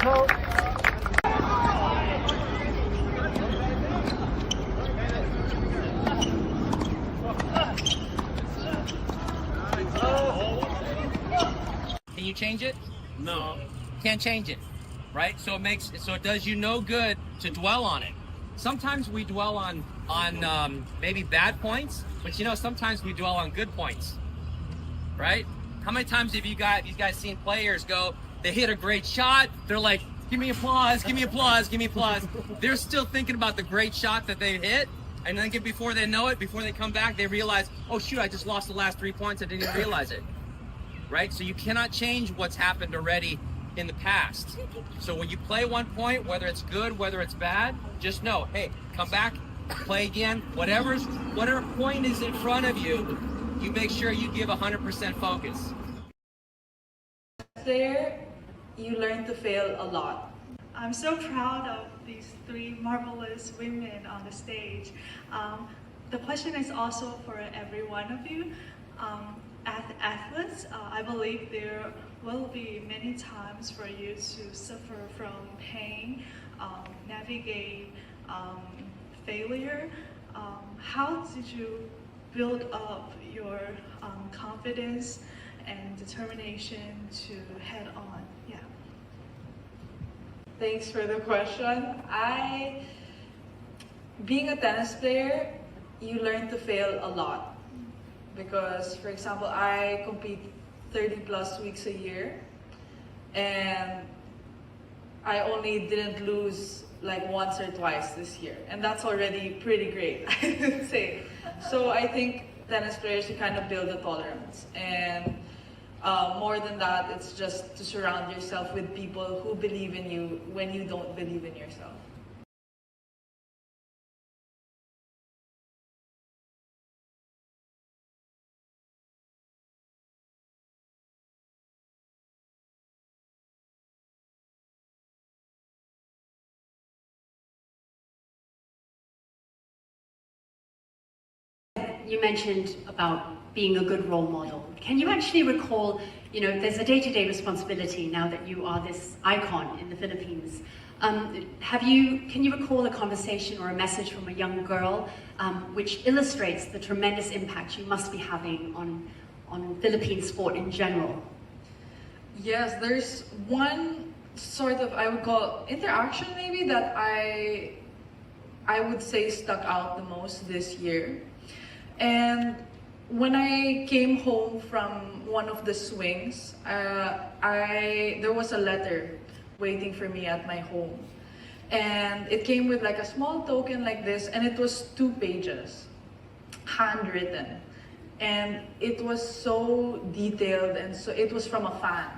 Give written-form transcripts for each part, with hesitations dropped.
Can you change it? No. Can't change it, right? So it does you no good to dwell on it. Sometimes we dwell on maybe bad points, but sometimes we dwell on good points, right? How many times have you guys seen players go, they hit a great shot, they're like, give me applause, give me applause, give me applause. They're still thinking about the great shot that they hit, and then before they know it, before they come back, they realize, oh shoot, I just lost the last 3 points, I didn't even realize it, right? So you cannot change what's happened already in the past. So when you play one point, whether it's good, whether it's bad, just know, hey, come back, play again, whatever point is in front of you, you make sure you give 100% focus. There, you learn to fail a lot. I'm so proud of these three marvelous women on the stage. The question is also for every one of you. As athletes, I believe there will be many times for you to suffer from pain, navigate failure. How did you build up your confidence and determination to head on? Yeah. Thanks for the question. Being a tennis player, you learn to fail a lot. Because, for example, I compete 30 plus weeks a year, and I only didn't lose like once or twice this year, and that's already pretty great, I would say. So I think tennis players, you kind of build a tolerance, and more than that, it's just to surround yourself with people who believe in you when you don't believe in yourself. You mentioned about being a good role model. Can you actually recall, there's a day-to-day responsibility now that you are this icon in the Philippines. Can you recall a conversation or a message from a young girl which illustrates the tremendous impact you must be having on Philippine sport in general? Yes, there's one sort of, I would call interaction maybe, that I would say stuck out the most this year. And when I came home from one of the swings, there was a letter waiting for me at my home. And it came with like a small token like this, and it was 2 pages, handwritten. And it was so detailed, and so it was from a fan.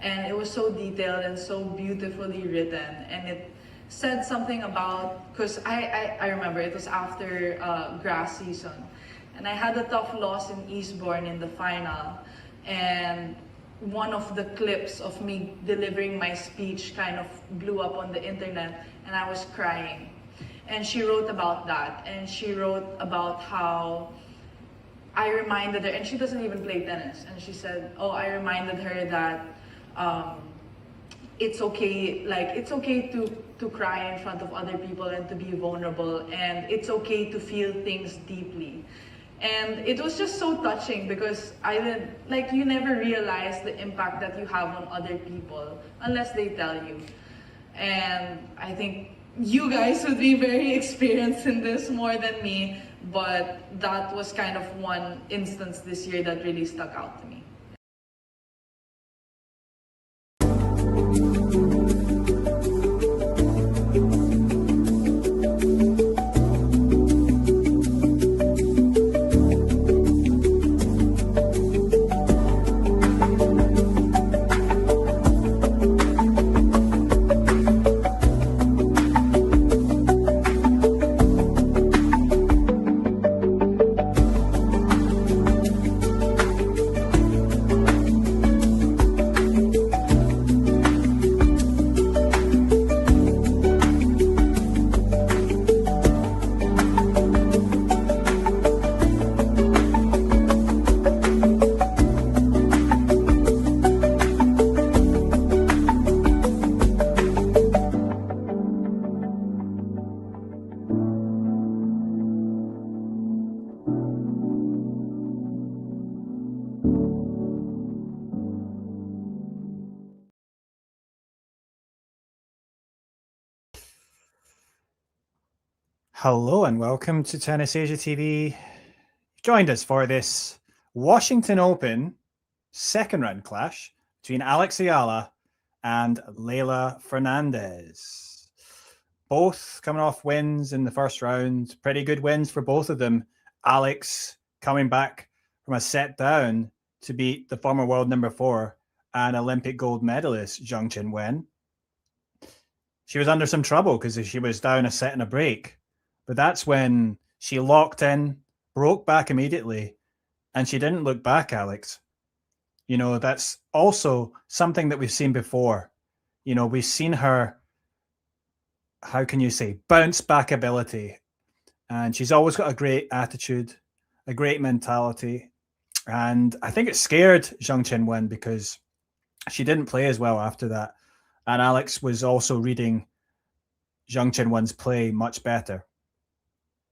And it was so detailed and so beautifully written. And it said something about, because I remember it was after grass season. And I had a tough loss in Eastbourne in the final. And one of the clips of me delivering my speech kind of blew up on the internet, and I was crying. And she wrote about that. And she wrote about how I reminded her, and she doesn't even play tennis. And she said, I reminded her that it's okay, it's okay to cry in front of other people and to be vulnerable, and it's okay to feel things deeply. And it was just so touching because you never realize the impact that you have on other people unless they tell you. And I think you guys would be very experienced in this more than me, but that was kind of one instance this year that really stuck out to me. Hello and welcome to Tennis Asia TV. You joined us for this Washington Open second round clash between Alex Eala and Leylah Fernandez. Both coming off wins in the first round, pretty good wins for both of them. Alex coming back from a set down to beat the former world number 4 and Olympic gold medalist Zhang Qinwen. She was under some trouble because she was down a set and a break. But that's when she locked in, broke back immediately, and she didn't look back, Alex. You know, that's also something that we've seen before. You know, we've seen her, how can you say, bounce back ability. And she's always got a great attitude, a great mentality. And I think it scared Zhang Qinwen because she didn't play as well after that. And Alex was also reading Zhang Qinwen's play much better.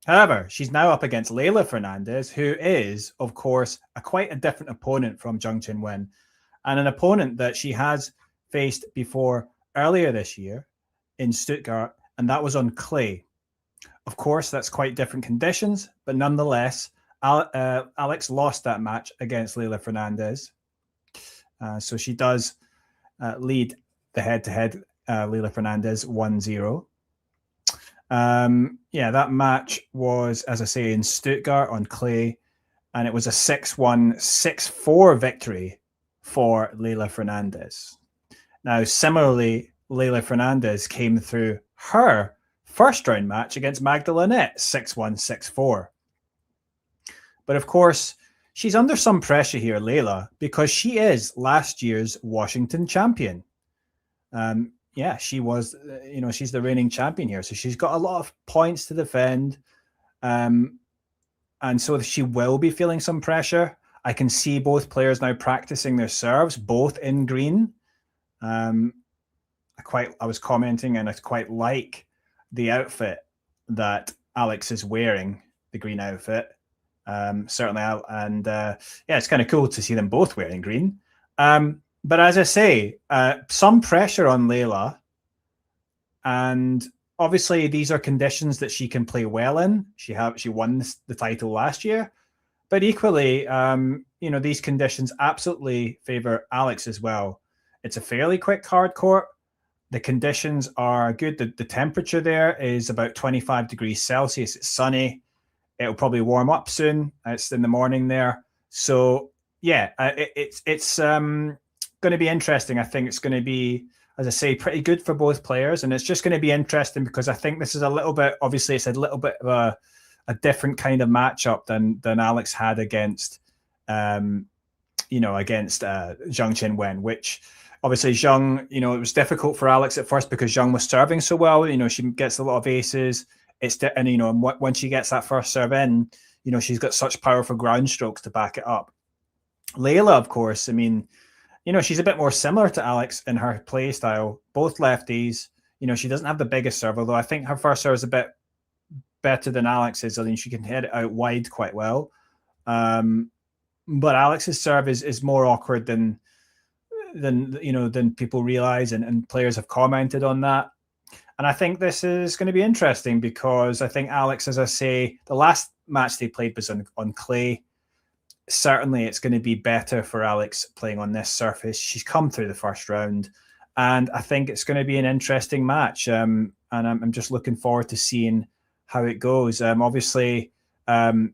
However, she's now up against Leylah Fernandez, who is, of course, quite a different opponent from Zhang Qinwen, and an opponent that she has faced before earlier this year in Stuttgart, and that was on clay. Of course, that's quite different conditions, but nonetheless, Alex lost that match against Leylah Fernandez. So she does lead the head-to-head Leylah Fernandez 1-0. Yeah, that match was, as I say, in Stuttgart on clay, and it was a 6-1, 6-4 victory for Leylah Fernandez. Now, similarly, Leylah Fernandez came through her first round match against Magdalene, 6-1, 6-4. But of course, she's under some pressure here, Leylah, because she is last year's Washington champion. Yeah, she was, you know, she's the reigning champion here. So she's got a lot of points to defend. And so she will be feeling some pressure. I can see both players now practicing their serves, both in green. I was commenting, and I quite like the outfit that Alex is wearing, the green outfit. Certainly, yeah, it's kind of cool to see them both wearing green. But as I say, some pressure on Leylah, and obviously these are conditions that she can play well in. She won the title last year, but equally, you know, these conditions absolutely favor Alex as well. It's a fairly quick hard court. The conditions are good. The temperature there is about 25 degrees Celsius. It's sunny. It'll probably warm up soon. It's in the morning there. So yeah, it's going to be interesting. I think it's going to be, as I say, pretty good for both players, and it's just going to be interesting because I think this is a little bit, obviously it's a little bit of a different kind of matchup than Alex had against you know, against Zhang Qinwen, which obviously Zhang, you know, it was difficult for Alex at first because Zhang was serving so well. You know, she gets a lot of aces. And you know, and when she gets that first serve in, you know, she's got such powerful ground strokes to back it up. Leylah, of course, I mean, you know, she's a bit more similar to Alex in her play style. Both lefties. You know, she doesn't have the biggest serve, although I think her first serve is a bit better than Alex's. I mean, she can hit it out wide quite well. But Alex's serve is more awkward than people realize, and players have commented on that. And I think this is going to be interesting because I think Alex, as I say, the last match they played was on clay. Certainly it's going to be better for Alex playing on this surface. She's come through the first round, and I think it's going to be an interesting match. And I'm just looking forward to seeing how it goes. Obviously, yeah,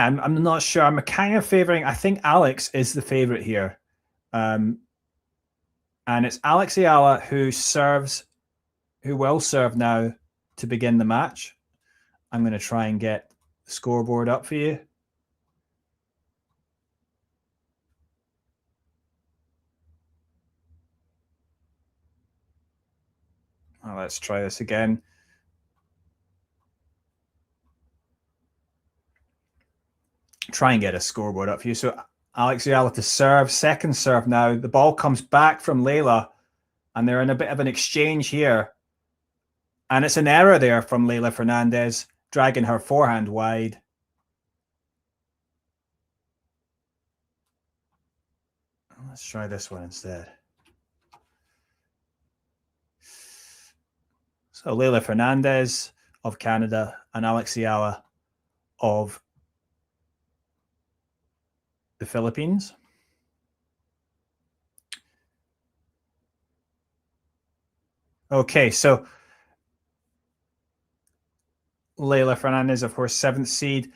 I'm not sure. I'm kind of favoring, I think Alex is the favorite here. And it's Alex Eala who will serve now to begin the match. I'm going to try and get the scoreboard up for you. Oh, let's try this again. Try and get a scoreboard up for you. So Alex Eala to serve, second serve now. The ball comes back from Leylah, and they're in a bit of an exchange here. And it's an error there from Leylah Fernandez, dragging her forehand wide. Let's try this one instead. So Leylah Fernandez of Canada and Alex Eala of the Philippines. Okay, so Leylah Fernandez, of course, 7th seed.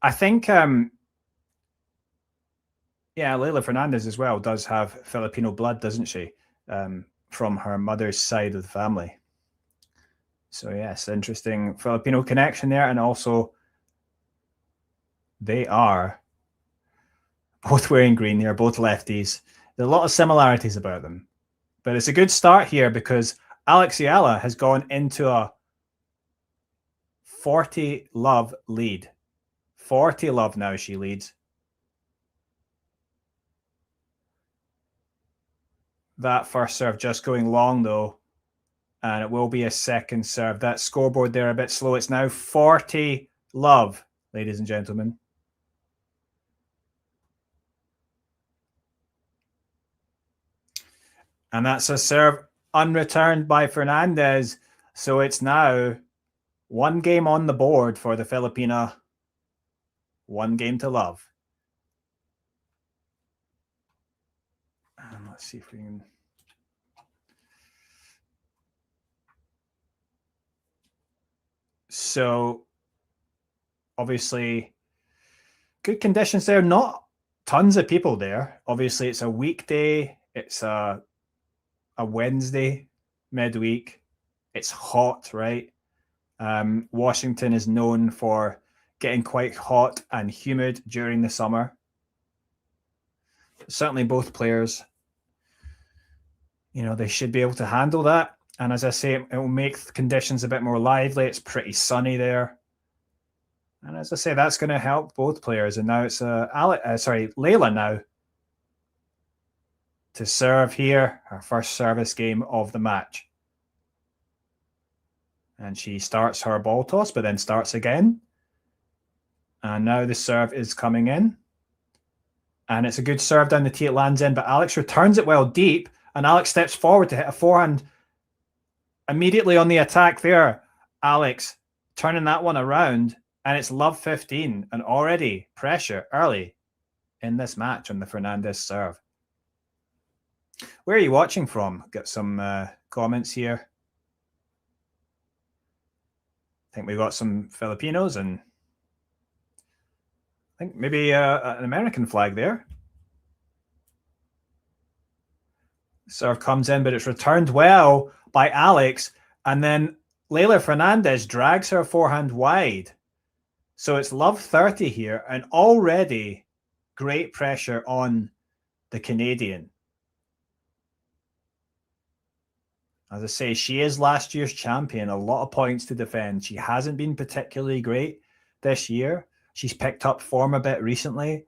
I think, Leylah Fernandez as well does have Filipino blood, doesn't she? From her mother's side of the family. So yes, interesting Filipino connection there. And also, they are both wearing green. They're both lefties. There are a lot of similarities about them. But it's a good start here because Alex Eala has gone into a 40 love lead. 40 love now she leads. That first serve just going long though. And it will be a second serve. That scoreboard there a bit slow. It's now 40 love, ladies and gentlemen. And that's a serve unreturned by Fernandez. So it's now 1 game on the board for the Filipina. 1 game to love. And let's see if we can... So, obviously, good conditions there. Not tons of people there. Obviously, it's a weekday. It's a Wednesday, midweek. It's hot, right? Washington is known for getting quite hot and humid during the summer. Certainly both players, they should be able to handle that. And as I say, it will make conditions a bit more lively. It's pretty sunny there. And as I say, that's going to help both players. And now it's Leylah now to serve here, her first service game of the match. And she starts her ball toss, but then starts again. And now the serve is coming in. And it's a good serve down the tee, it lands in, but Alex returns it well deep, and Alex steps forward to hit a forehand. Immediately on the attack there, Alex turning that one around, and it's love 15, and already pressure early in this match on the Fernandez serve. Where are you watching from? Got some comments here. I think we've got some Filipinos and I think maybe an American flag there. Serve comes in, but it's returned well by Alex. And then Leylah Fernandez drags her forehand wide. So it's love 30 here, and already great pressure on the Canadian. As I say, she is last year's champion. A lot of points to defend. She hasn't been particularly great this year. She's picked up form a bit recently.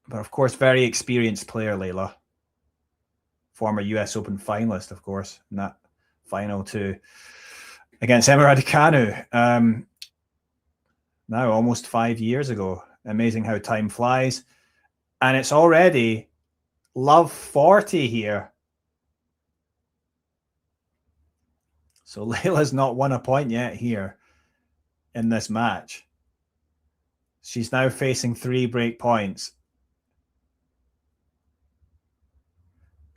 But of course, very experienced player, Leylah. Former US Open finalist, of course, in that final against Emma Raducanu. Now almost 5 years ago. Amazing how time flies. And it's already love 40 here. So Leylah's not won a point yet here in this match. She's now facing 3 break points.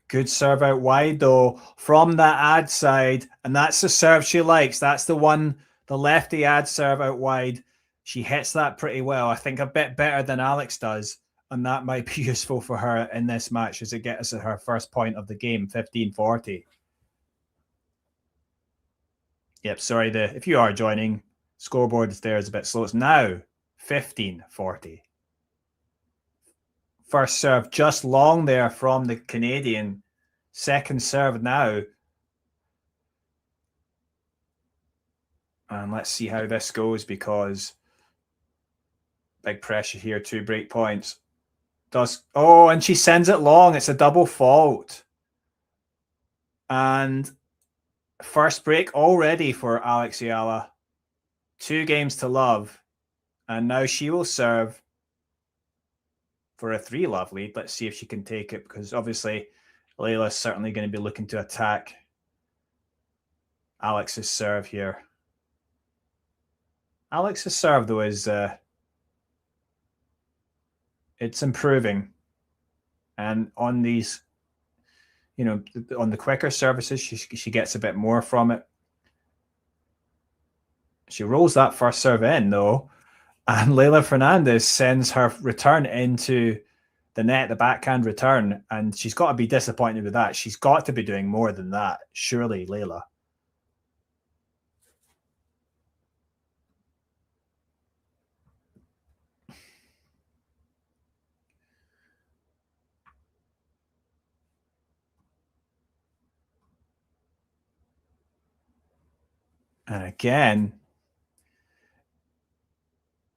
Good serve out wide, though, from that ad side. And that's the serve she likes. That's the one, the lefty ad serve out wide. She hits that pretty well. I think a bit better than Alex does. And that might be useful for her in this match as it gets her first point of the game, 15-40. Yep, sorry, if you are joining, scoreboard there is a bit slow. It's now 15-40. First serve just long there from the Canadian. Second serve now. And let's see how this goes because big pressure here, 2 break points. And she sends it long. It's a double fault. And first break already for Alex Eala. 2 games to love. And now she will serve for a 3 love lead. Let's see if she can take it because obviously Leylah's certainly going to be looking to attack Alex's serve here. Alex's serve, though, is it's improving. And on these, on the quicker services, she gets a bit more from it. She rolls that first serve in, though, and Leylah Fernandez sends her return into the net, the backhand return, and she's got to be disappointed with that. She's got to be doing more than that, surely, Leylah. And again,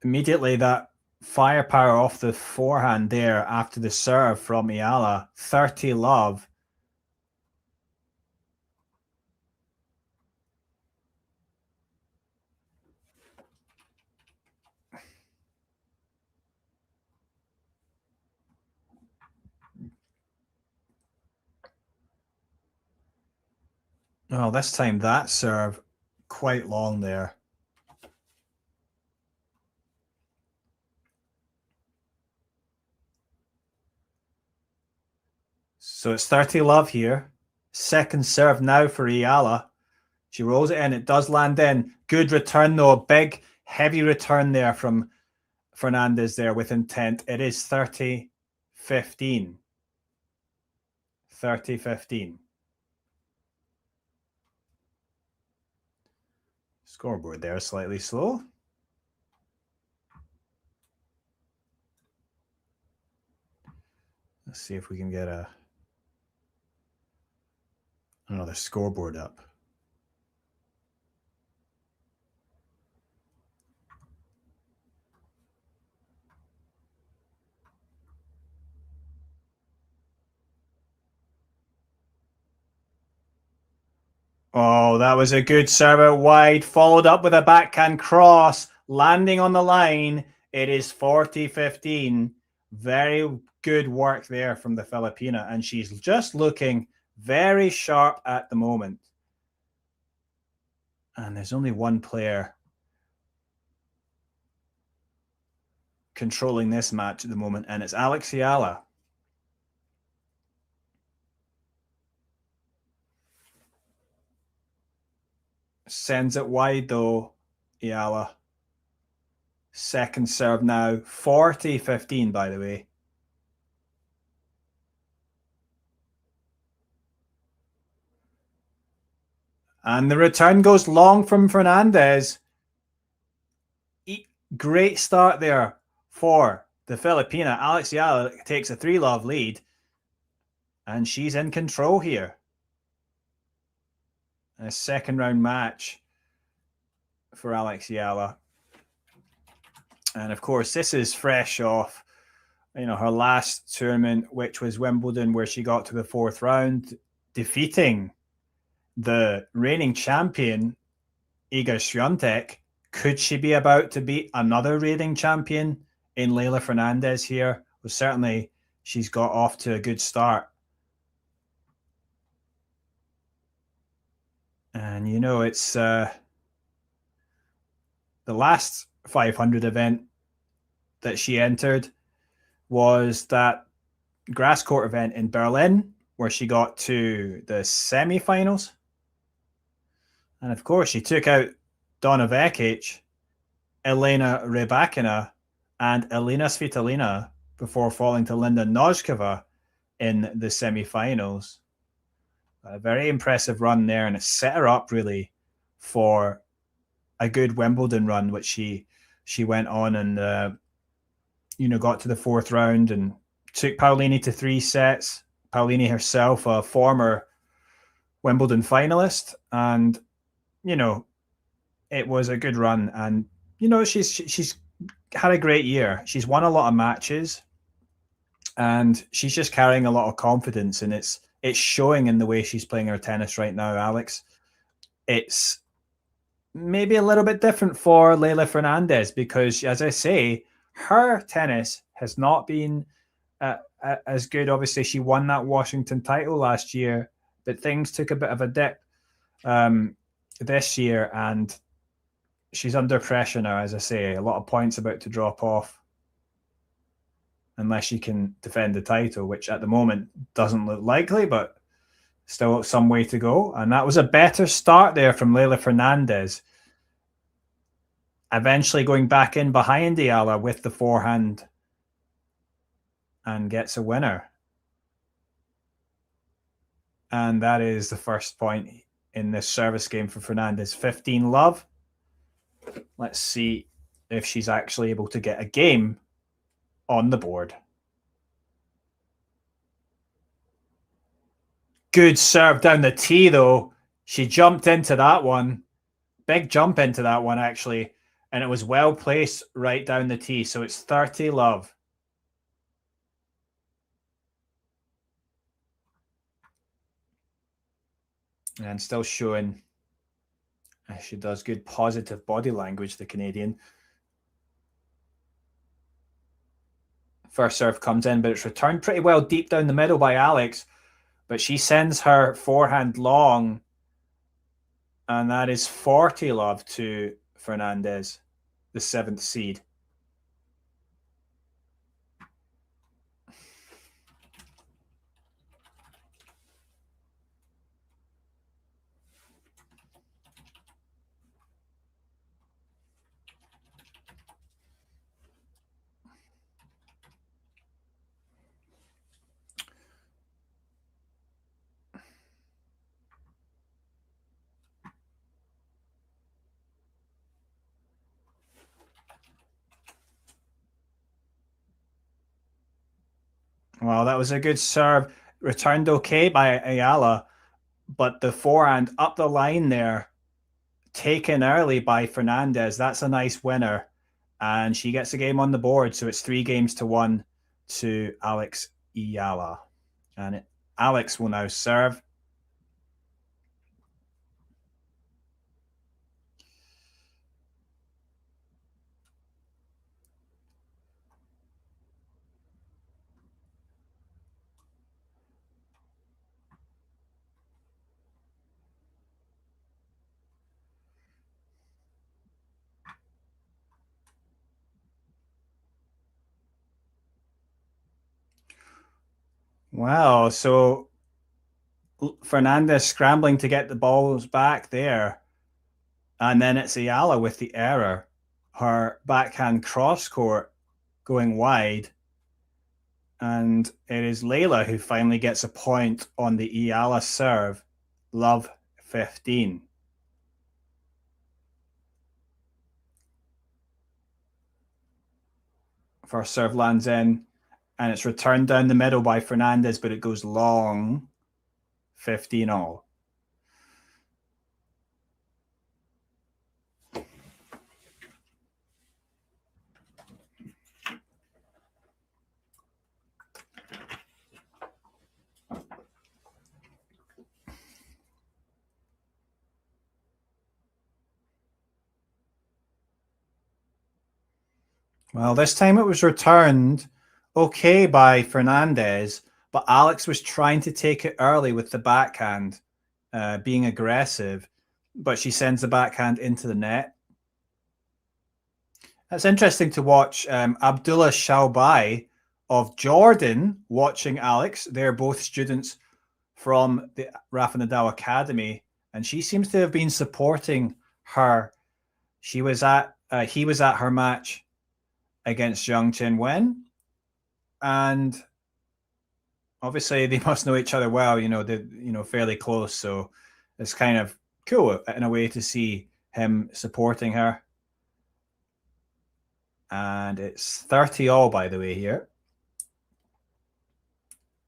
immediately that firepower off the forehand there after the serve from Eala, 30 love. Well, this time that serve quite long there. So it's 30 love here. Second serve now for Eala. She rolls it in. It does land in. Good return, though. Big, heavy return there from Fernandez there with intent. It is 30-15. 30-15. Scoreboard there slightly slow. Let's see if we can get another scoreboard up. Oh, that was a good serve out wide, followed up with a backhand cross, landing on the line. It is 40-15. Very good work there from the Filipina, and she's just looking very sharp at the moment. And there's only one player controlling this match at the moment, and it's Alex Eala. Sends it wide, though, Eala. Second serve now. 40-15, by the way. And the return goes long from Fernandez. Great start there for the Filipina. Alex Eala takes a 3-love lead, and she's in control here. A second round match for Alex Eala. And of course, this is fresh off, her last tournament, which was Wimbledon, where she got to the 4th round, defeating the reigning champion, Iga Swiatek. Could she be about to beat another reigning champion in Leylah Fernandez here? Well, certainly she's got off to a good start. And, it's the last 500 event that she entered was that grass court event in Berlin, where she got to the semi-finals. And, of course, she took out Donna Vekic, Elena Rybakina, and Elena Svitolina before falling to Linda Noskova in the semi-finals. A very impressive run there, and it set her up really for a good Wimbledon run, which she went on and got to the 4th round and took Paolini to 3 sets. Paolini herself, a former Wimbledon finalist, and it was a good run. And she's had a great year. She's won a lot of matches, and she's just carrying a lot of confidence, and it's showing in the way she's playing her tennis right now, Alex. It's maybe a little bit different for Leylah Fernandez because, as I say, her tennis has not been as good. Obviously, she won that Washington title last year, but things took a bit of a dip this year, and she's under pressure now, as I say. A lot of points about to drop off unless she can defend the title, which at the moment doesn't look likely, but still some way to go. And that was a better start there from Leylah Fernandez. Eventually going back in behind Eala with the forehand and gets a winner. And that is the first point in this service game for Fernandez. 15-love. Let's see if she's actually able to get a game on the board. Good serve down the tee, though. She jumped into that one. Big jump into that one, actually. And it was well placed right down the tee. So it's 30-love. And still showing she does good positive body language, the Canadian. First serve comes in, but it's returned pretty well deep down the middle by Alex. But she sends her forehand long. And that is 40-love to Fernandez, the 7th seed. Well, that was a good serve. Returned okay by Eala, but the forehand up the line there, taken early by Fernandez. That's a nice winner. And she gets a game on the board. So it's 3-1 to Alex Eala. And Alex will now serve. Wow, so Fernandez scrambling to get the balls back there. And then it's Eala with the error. Her backhand cross court going wide. And it is Leylah who finally gets a point on the Eala serve. Love 15. First serve lands in, and it's returned down the middle by Fernandez, but it goes long. 15-all. Well, this time it was returned okay by Fernandez, but Alex was trying to take it early with the backhand, being aggressive, but she sends the backhand into the net. It's interesting to watch Abdullah Shalbai of Jordan watching Alex. They're both students from the Rafa Nadal Academy, and she seems to have been supporting her. He was at her match against Zhang Chenwen, and obviously they must know each other well. They're fairly close, so it's kind of cool in a way to see him supporting her. And it's 30-all, by the way, here.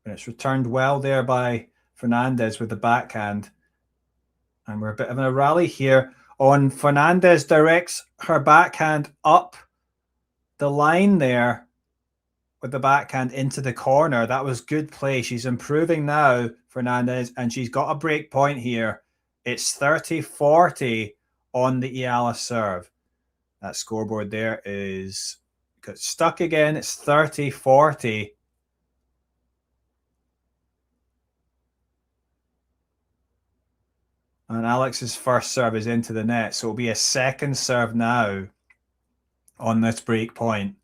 And it's returned well there by Fernandez with the backhand. And we're a bit of a rally here. Fernandez directs her backhand up the line there with the backhand into the corner. That was good play. She's improving now, Fernandez, and she's got a break point here. It's 30-40 on the Eala serve. That scoreboard there got stuck again. It's 30-40. And Alex's first serve is into the net, so it'll be a second serve now on this break point.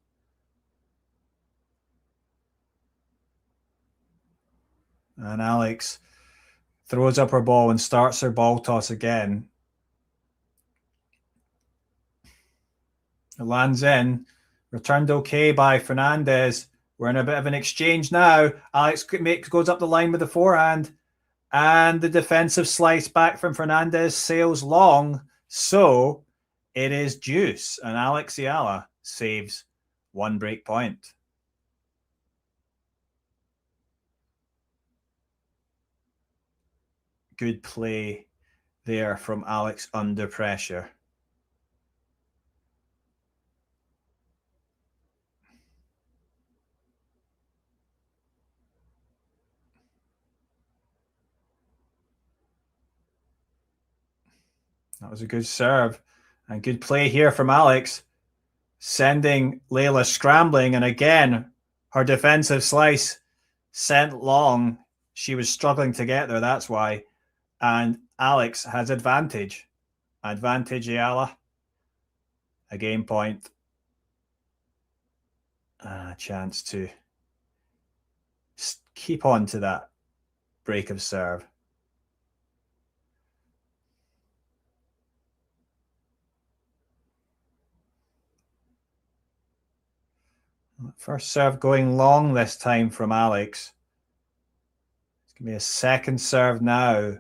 And Alex throws up her ball and starts her ball toss again. It lands in. Returned okay by Fernandez. We're in a bit of an exchange now. Alex goes up the line with the forehand. And the defensive slice back from Fernandez sails long. So it is deuce. And Alex Eala saves one break point. Good play there from Alex under pressure. That was a good serve and good play here from Alex, sending Leylah scrambling. And again, her defensive slice sent long. She was struggling to get there, that's why. And Alex has advantage. Advantage, Eala. A game point. And a chance to keep on to that break of serve. First serve going long this time from Alex. It's going to be a second serve now.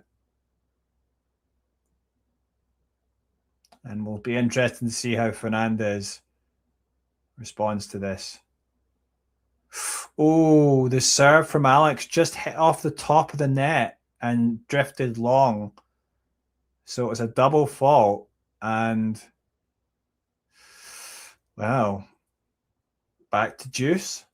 And we'll be interested to see how Fernandez responds to this. Oh, the serve from Alex just hit off the top of the net and drifted long. So it was a double fault. And, wow. Back to deuce.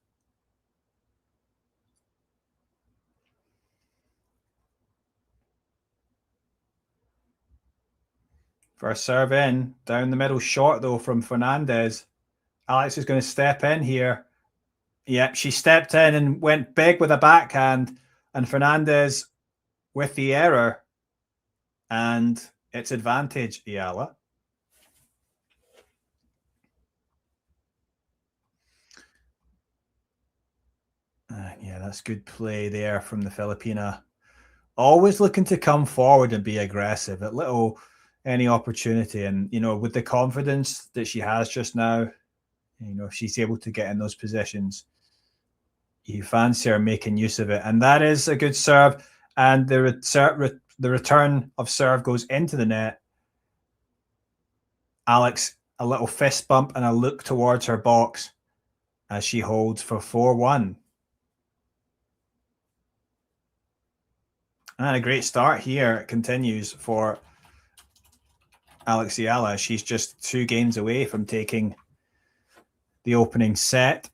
First serve in. Down the middle short, though, from Fernandez. Alex is going to step in here. Yep, she stepped in and went big with a backhand. And Fernandez with the error. And it's advantage, Eala. Yeah, that's good play there from the Filipina. Always looking to come forward and be aggressive at any opportunity. And, with the confidence that she has just now, if she's able to get in those positions, you fancy her making use of it. And that is a good serve. And the return of serve goes into the net. Alex, a little fist bump and a look towards her box as she holds for 4-1. And a great start here. It continues for Alex Eala. She's just 2 games away from taking the opening set.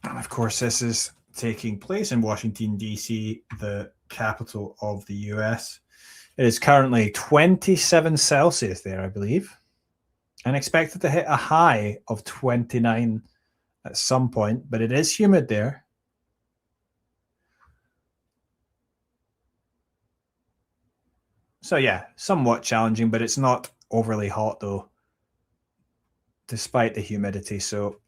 And of course, this is taking place in Washington, D.C., the capital of the US. It is currently 27 Celsius there, I believe, and expected to hit a high of 29 at some point, but it is humid there. So yeah, somewhat challenging, but it's not overly hot though, despite the humidity. So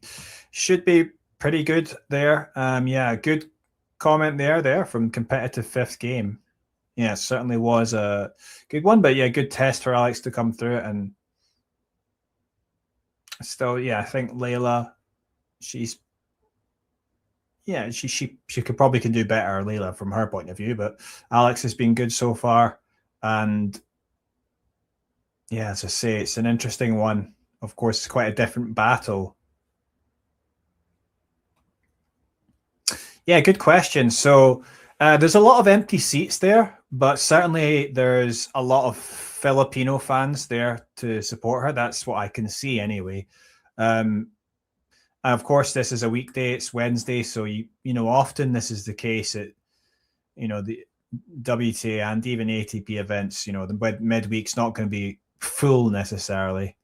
should be pretty good there. Yeah, good comment there from competitive 5th game. Yeah, certainly was a good one, but yeah, good test for Alex to come through it. And still, yeah, I think Leylah, she could probably do better, Leylah, from her point of view, but Alex has been good so far. And yeah, as I say, it's an interesting one. Of course, it's quite a different battle. Yeah, good question. So there's a lot of empty seats there, but certainly there's a lot of Filipino fans there to support her. That's what I can see anyway. And of course, this is a weekday. It's Wednesday, so often this is the case at the WTA and even ATP events. The midweek's not going to be full necessarily,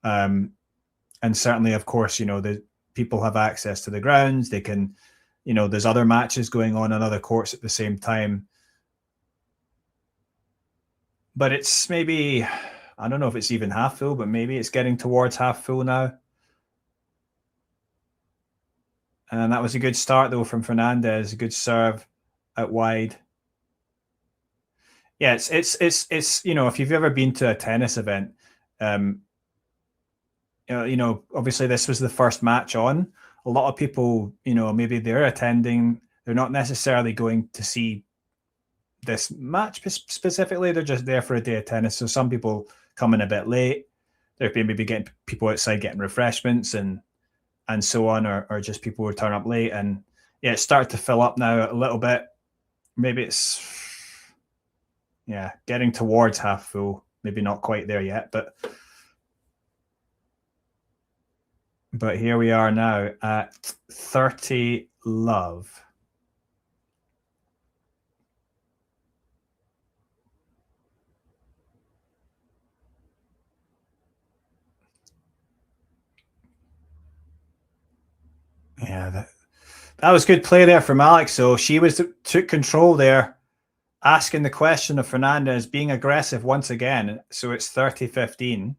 and certainly, of course, the people have access to the grounds. They can, there's other matches going on other courts at the same time. but it's maybe, I don't know if it's even half full, but maybe it's getting towards half full now. And that was a good start though from Fernandez, a good serve out wide. Yeah, it's you know, if you've ever been to a tennis event, um, you know, obviously this was the first match on. A lot of people, you know, maybe they're attending, they're not necessarily going to see this match specifically. They're just there for a day of tennis. So some people come in a bit late. They're maybe getting people outside getting refreshments and so on, or just people who turn up late. And yeah, it's started to fill up now a little bit. Maybe it's getting towards half full. Maybe not quite there yet, but here we are now at 30 love. Yeah, that was good play there from Alex. So she took control there, asking the question of Fernandez, being aggressive once again. So it's 30-15.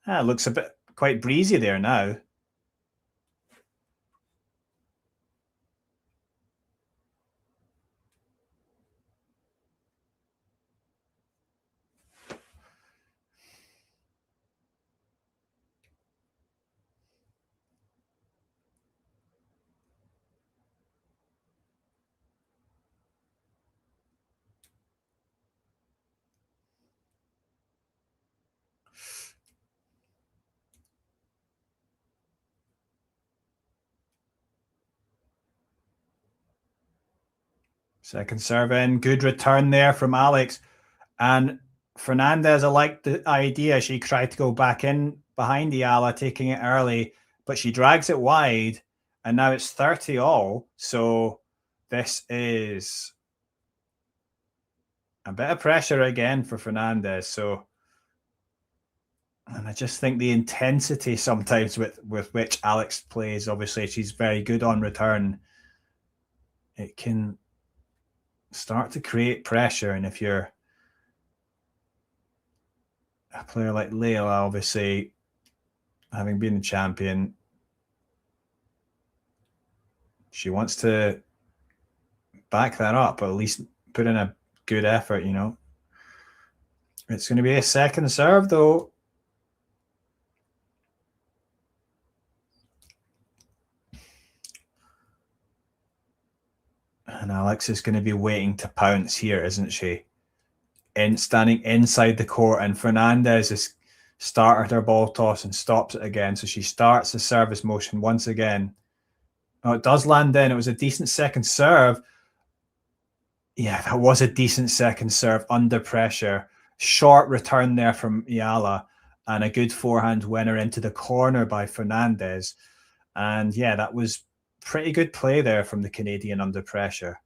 It looks a bit quite breezy there now. Second serve in. Good return there from Alex. And Fernandez, I liked the idea. She tried to go back in behind Eala, taking it early, but she drags it wide. And now it's 30 all. So this is a bit of pressure again for Fernandez. So, and I just think the intensity sometimes with which Alex plays, obviously she's very good on return. It can start to create pressure. And if you're a player like Leylah, obviously having been the champion, she wants to back that up, or at least put in a good effort, you know. It's going to be a second serve though. And Alex is going to be waiting to pounce here, isn't she? Standing inside the court, and Fernandez has started her ball toss and stops it again. So she starts the service motion once again. Oh, it does land in. It was a decent second serve. Yeah, that was a decent second serve under pressure. Short return there from Eala, and a good forehand winner into the corner by Fernandez. And yeah, that was pretty good play there from the Canadian under pressure.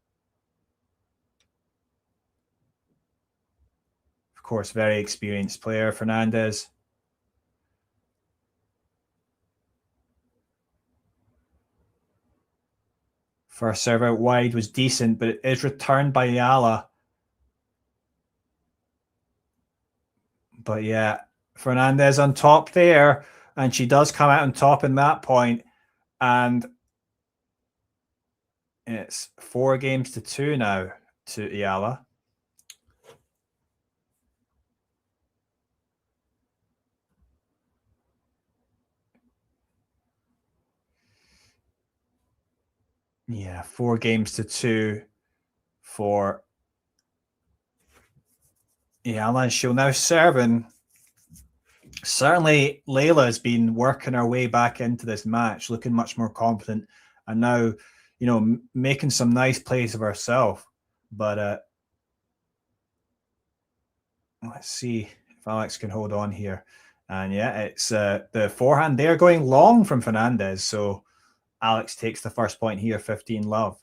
Of course, very experienced player, Fernandez. First serve out wide was decent, but it is returned by Eala. But yeah, Fernandez on top there, and she does come out on top in that point. And it's 4-2 now to Eala. Yeah, 4-2 for Eala. She'll now serve, and certainly Leylah has been working her way back into this match, looking much more confident, and now, you know, making some nice plays of herself. But let's see if Alex can hold on here. And yeah, it's the forehand there going long from Fernandez. So Alex takes the first point here, 15 love.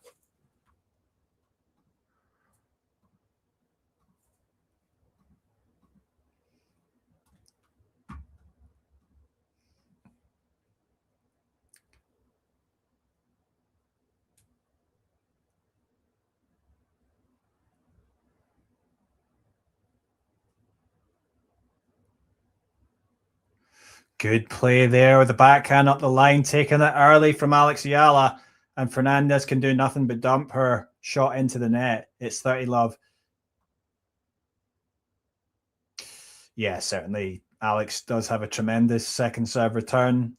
Good play there with the backhand up the line, taking it early from Alex Eala, and Fernandez can do nothing but dump her shot into the net. It's 30-love. Yeah, certainly Alex does have a tremendous second serve return.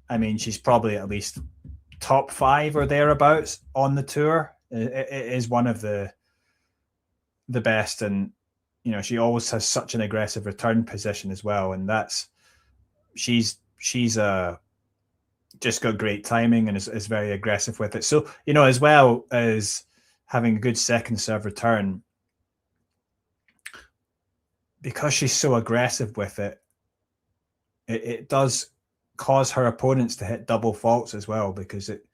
I mean, she's probably at least top 5 or thereabouts on the tour. It is one of the best, and you know, she always has such an aggressive return position as well, and that's she's just got great timing and is very aggressive with it. So, you know, as well as having a good second serve return, because she's so aggressive with it, it does cause her opponents to hit double faults as well, because it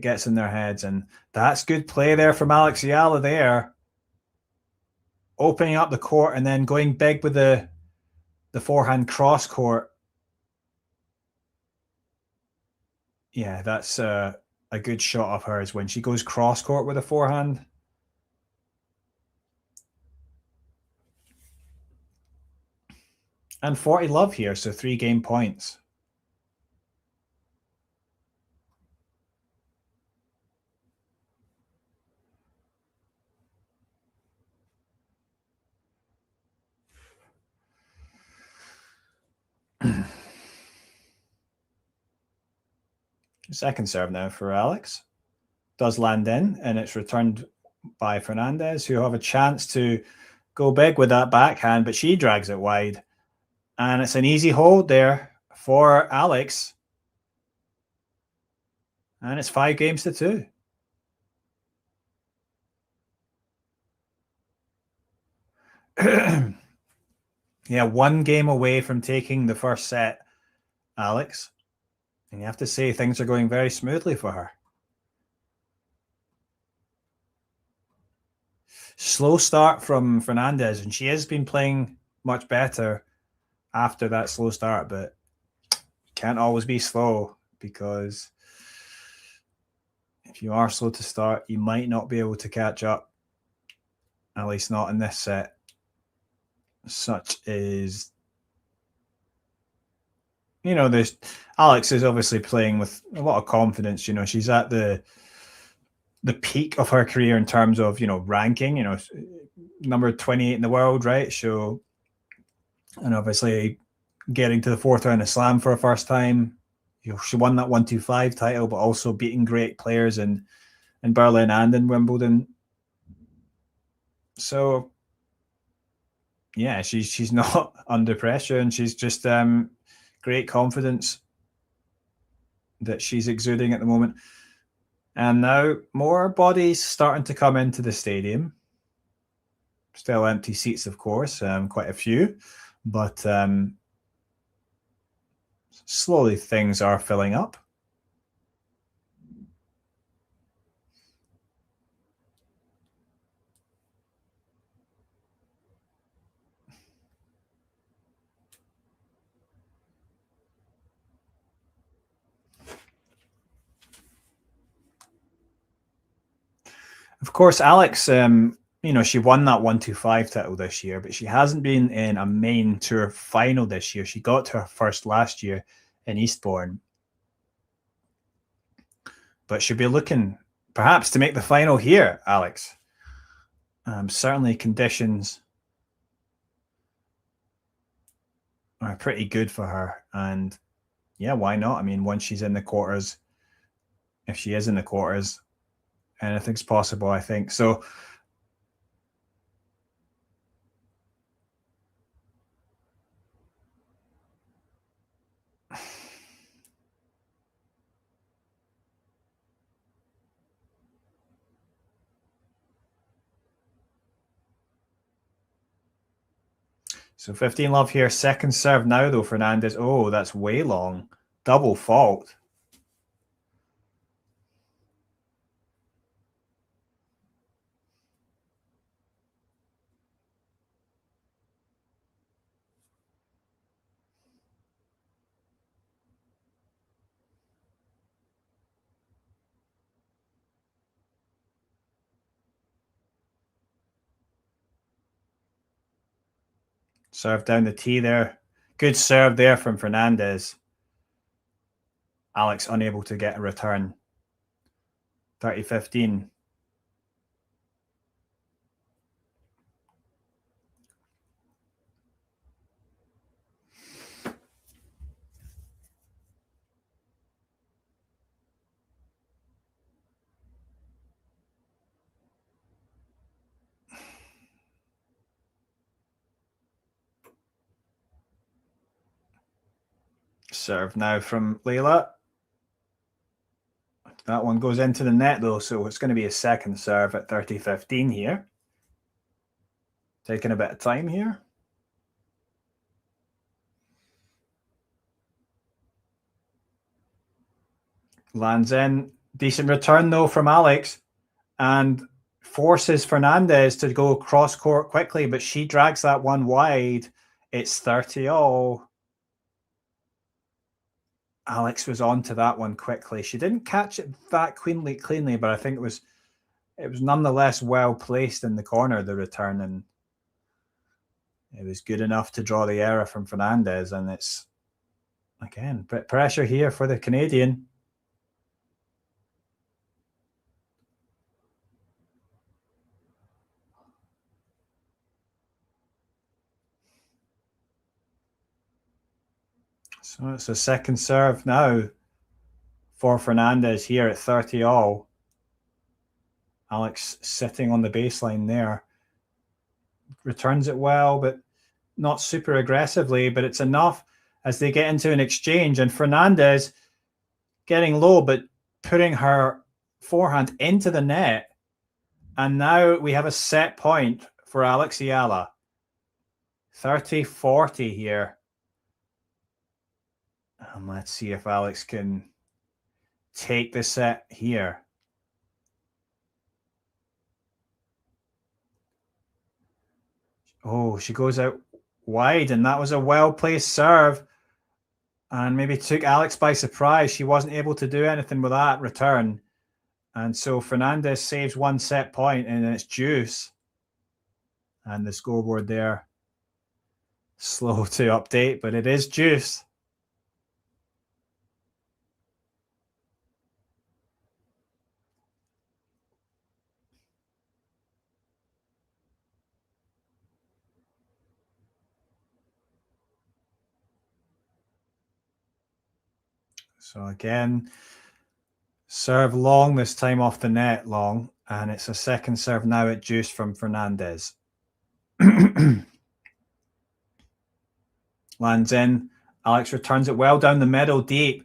gets in their heads. And that's good play there from Alex Eala there, opening up the court and then going big with the forehand cross court. Yeah, that's a good shot of hers when she goes cross court with a forehand. And 40-love here, so 3 game points. Second serve now for Alex. Does land in, and it's returned by Fernandez, who have a chance to go big with that backhand, but she drags it wide. And it's an easy hold there for Alex. And it's 5-2. Yeah, 1 game away from taking the first set, Alex. And you have to say things are going very smoothly for her. Slow start from Fernandez, and she has been playing much better after that slow start, but can't always be slow, because if you are slow to start, you might not be able to catch up, at least not in this set. Such is, you know, this Alex is obviously playing with a lot of confidence. You know, she's at the peak of her career in terms of, you know, ranking, you know, number 28 in the world, right? So, and obviously getting to the 4th round of Slam for a first time. You know, she won that 125 title, but also beating great players in Berlin and in Wimbledon. So yeah, she's not under pressure, and she's just great confidence that she's exuding at the moment. And now more bodies starting to come into the stadium. Still empty seats, of course, quite a few, but slowly things are filling up. Of course, Alex, you know, she won that 125 title this year, but she hasn't been in a main tour final this year. She got to her first last year in Eastbourne, but she'll be looking perhaps to make the final here, Alex. Certainly conditions are pretty good for her, and yeah, why not? I mean, once she's in the quarters, if she is in the quarters, anything's possible, I think. So So 15-love here. Second serve now, though, Fernandez. Oh, that's way long. Double fault. Serve down the tee there. Good serve there from Fernandez. Alex unable to get a return. 30-15. Serve now from Leylah. That one goes into the net though, so it's going to be a second serve at 30-15 here. Taking a bit of time here. Lands in. Decent return though from Alex, and forces Fernandez to go cross court quickly, but she drags that one wide. It's 30-all. Alex was on to that one quickly. She didn't catch it that cleanly, but I think it was nonetheless well placed in the corner, the return, and it was good enough to draw the error from Fernandez. And it's, again, bit pressure here for the Canadian. So it's a second serve now for Fernandez here at 30-all. Alex sitting on the baseline there. Returns it well, but not super aggressively, but it's enough as they get into an exchange, and Fernandez getting low, but putting her forehand into the net. And now we have a set point for Alex Eala. 30-40 here. And let's see if Alex can take the set here. Oh, she goes out wide, and that was a well-placed serve. And maybe took Alex by surprise. She wasn't able to do anything with that return. And so Fernandez saves one set point, and it's deuce. And the scoreboard there, slow to update, but it is deuce. So again, serve long, this time off the net long, and it's a second serve now at deuce from Fernandez. Lands in. Alex returns it well down the middle, deep,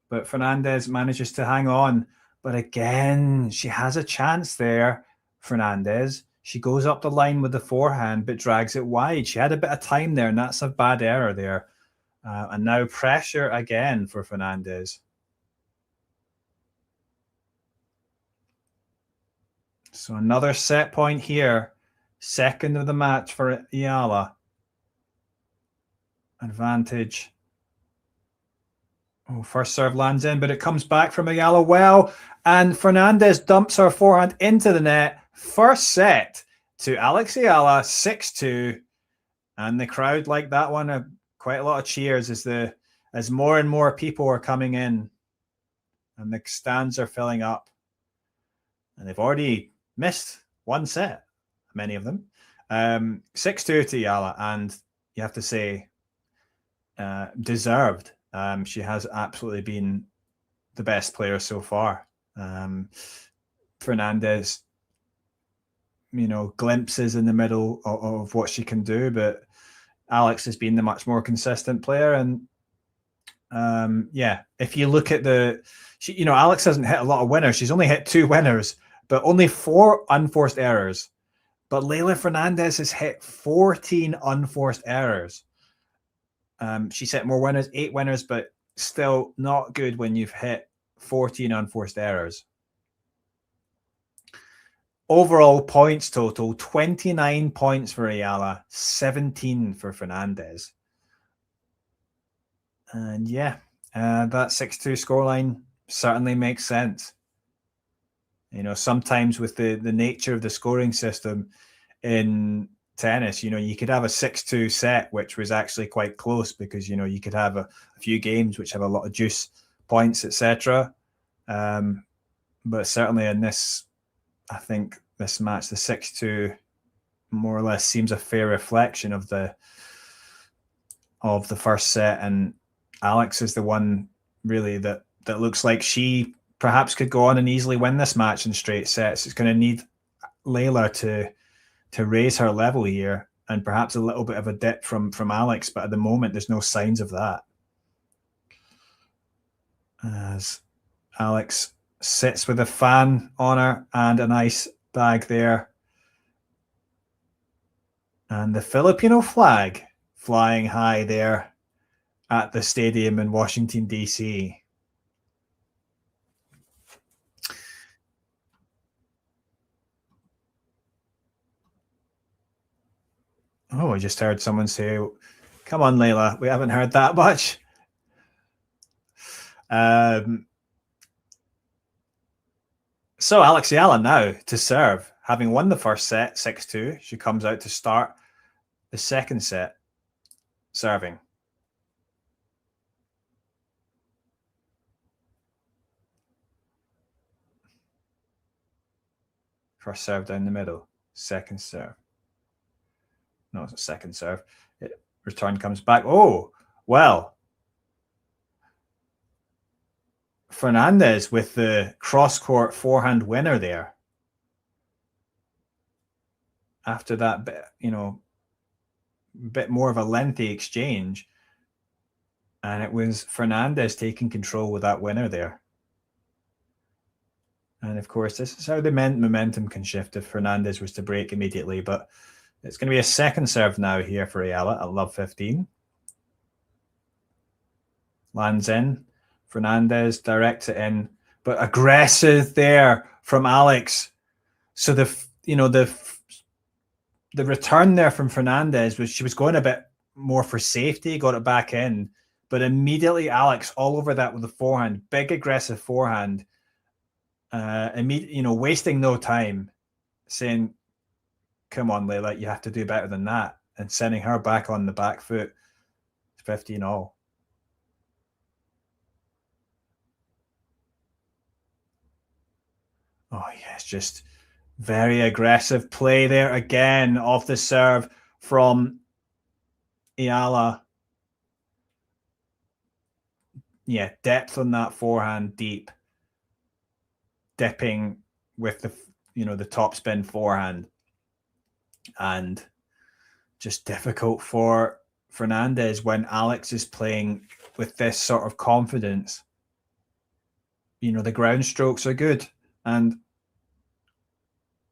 but Fernandez manages to hang on. But again, she has a chance there, Fernandez. She goes up the line with the forehand, but drags it wide. She had a bit of time there, and that's a bad error there. And now pressure again for Fernandez. So another set point here. Second of the match for Eala. Advantage. Oh, first serve lands in, but it comes back from Eala well. And Fernandez dumps her forehand into the net. First set to Alex Eala, 6-2. And the crowd like that one. Quite a lot of cheers as more and more people are coming in, and the stands are filling up. And they've already missed one set, many of them. 6-2 to Eala, and you have to say, deserved. She has absolutely been the best player so far. Fernandez, glimpses in the middle of what she can do, but Alex has been the much more consistent player. And yeah, if you look at Alex hasn't hit a lot of winners. She's only hit 2 winners, but only 4 unforced errors. But Leylah Fernandez has hit 14 unforced errors. She's hit more winners, 8 winners, but still not good when you've hit 14 unforced errors. Overall points total, 29 points for Eala, 17 for Fernandez. And yeah, that 6-2 scoreline certainly makes sense. Sometimes with the nature of the scoring system in tennis. You could have a 6-2 set, which was actually quite close because, you could have a few games which have a lot of juice points, etc. But certainly in this, I think this match, the 6-2 more or less seems a fair reflection of the first set, and Alex is the one really that looks like she perhaps could go on and easily win this match in straight sets. It's going to need Leylah to raise her level here, and perhaps a little bit of a dip from Alex, but at the moment there's no signs of that. As Alex sits with a fan on her and an ice bag there, and the Filipino flag flying high there at the stadium in Washington, D.C. Oh, I just heard someone say, come on, Leylah. We haven't heard that much. So Alex Eala now to serve. Having won the first set, 6-2, she comes out to start the second set serving. First serve down the middle, second serve. No, it's a second serve. Return comes back. Oh, well. Fernandez with the cross-court forehand winner there. After that bit, bit more of a lengthy exchange. And it was Fernandez taking control with that winner there. And of course, this is how the momentum can shift if Fernandez was to break immediately. But it's going to be a second serve now here for Eala at love 15. Lands in. Fernandez directs it in. But aggressive there from Alex. So the return there from Fernandez was she was going a bit more for safety, got it back in. But immediately Alex all over that with the forehand. Big aggressive forehand. Wasting no time, saying, come on, Leylah, you have to do better than that, and sending her back on the back foot. 15 all. Oh, yes, just very aggressive play there again off the serve from Eala. Yeah, depth on that forehand, deep. Dipping with the top spin forehand, and just difficult for Fernandez when Alex is playing with this sort of confidence. The ground strokes are good, and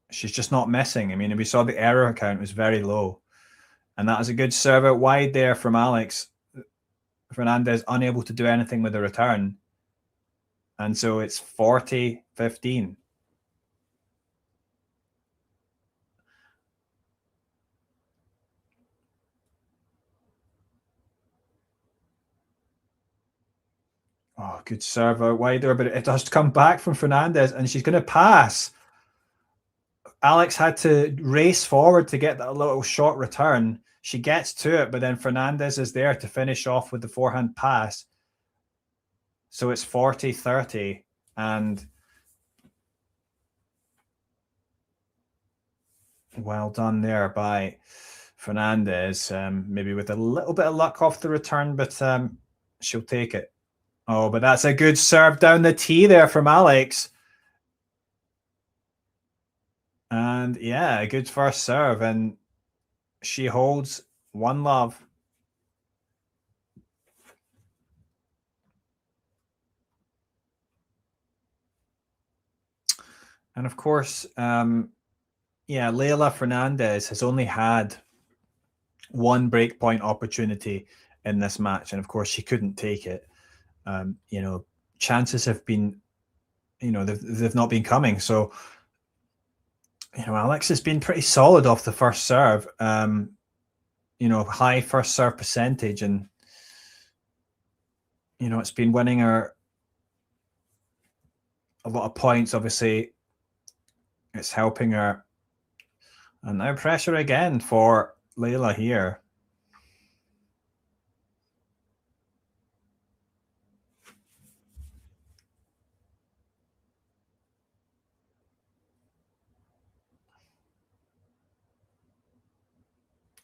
she's just not missing. I mean, we saw the error count was very low, and that was a good serve out wide there from Alex. Fernandez unable to do anything with the return. And so it's 40-15. Oh, good serve out wide there, but it has to come back from Fernandez, and she's going to pass. Alex had to race forward to get that little short return. She gets to it, but then Fernandez is there to finish off with the forehand pass. So it's 40-30, and well done there by Fernandez. Maybe with a little bit of luck off the return, but she'll take it. Oh, but that's a good serve down the tee there from Alex. And yeah, a good first serve, and she holds 1-love. And of course, Leylah Fernandez has only had one breakpoint opportunity in this match, and of course she couldn't take it. Chances have been, they've not been coming. So, Alex has been pretty solid off the first serve. High first serve percentage, and it's been winning her a lot of points. Obviously, it's helping her And now pressure again for Leylah here.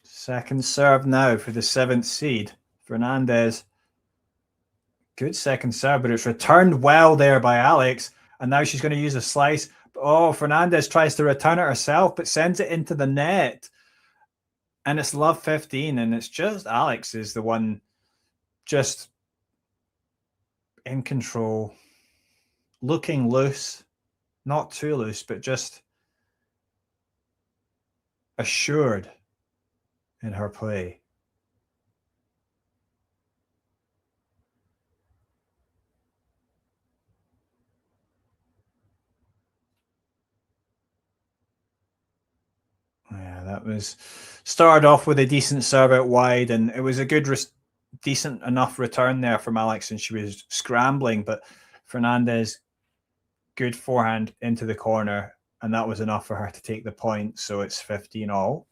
Second serve now for the 7th seed. Fernandez. Good second serve, but it's returned well there by Alex. And now she's going to use a slice. Oh, Fernandez tries to return it herself, but sends it into the net. And it's love 15. And it's just Alex is the one just in control. Looking loose. Not too loose, but just assured in her play. Yeah, that was started off with a decent serve out wide, and it was a good, decent enough return there from Alex, and she was scrambling, but Fernandez, good forehand into the corner, and that was enough for her to take the point. So it's 15 all.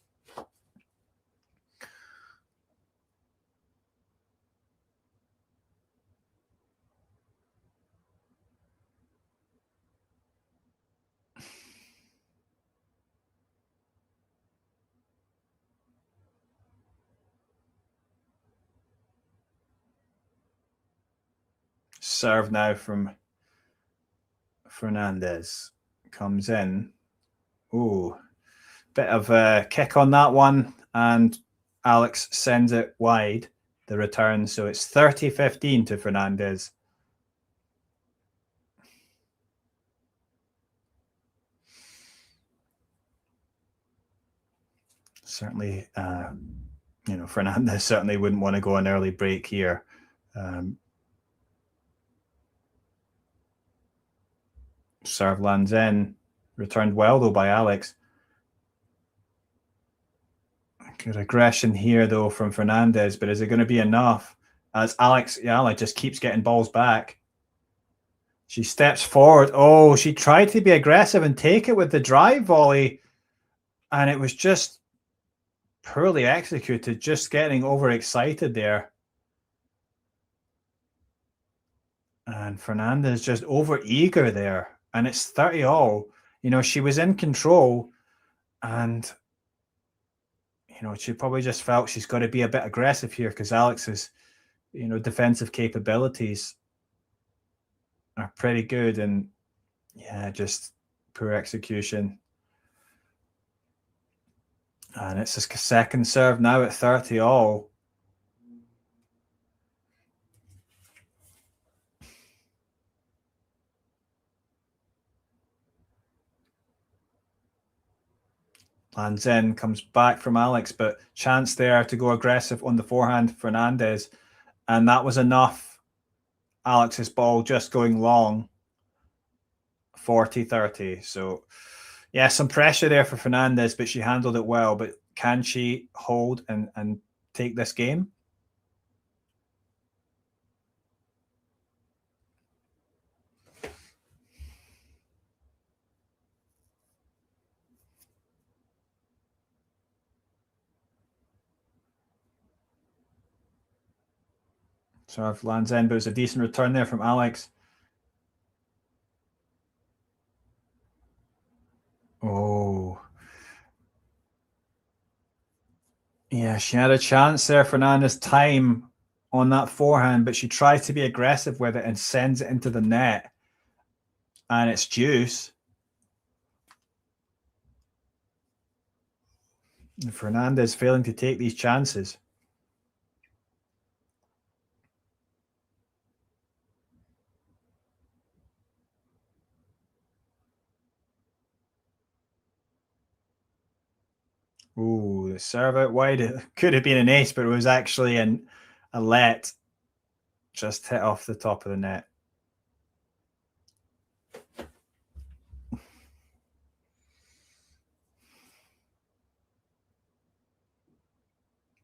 Serve now from Fernandez. Comes in. Ooh, bit of a kick on that one. And Alex sends it wide, the return. So it's 30-15 to Fernandez. Certainly, Fernandez certainly wouldn't want to go an early break here. Serve lands in. Returned well, though, by Alex. Good aggression here, though, from Fernandez, but is it going to be enough? As Eala just keeps getting balls back. She steps forward. Oh, she tried to be aggressive and take it with the drive volley, and it was just poorly executed, just getting overexcited there. And Fernandez just over eager there. And it's 30 all. She was in control, and she probably just felt she's got to be a bit aggressive here because Alex's, defensive capabilities are pretty good, and yeah, just poor execution. And it's a second serve now at 30 all. Lands in, comes back from Alex, but chance there to go aggressive on the forehand, Fernandez. And that was enough. Alex's ball just going long. 40-30. So, yeah, some pressure there for Fernandez, but she handled it well. But can she hold and take this game? Serve lands in, but it was a decent return there from Alex. Oh. Yeah, she had a chance there, Fernandez, time on that forehand, but she tries to be aggressive with it and sends it into the net. And it's deuce. And Fernandez failing to take these chances. Ooh, the serve out wide. It could have been an ace, but it was actually a let. Just hit off the top of the net.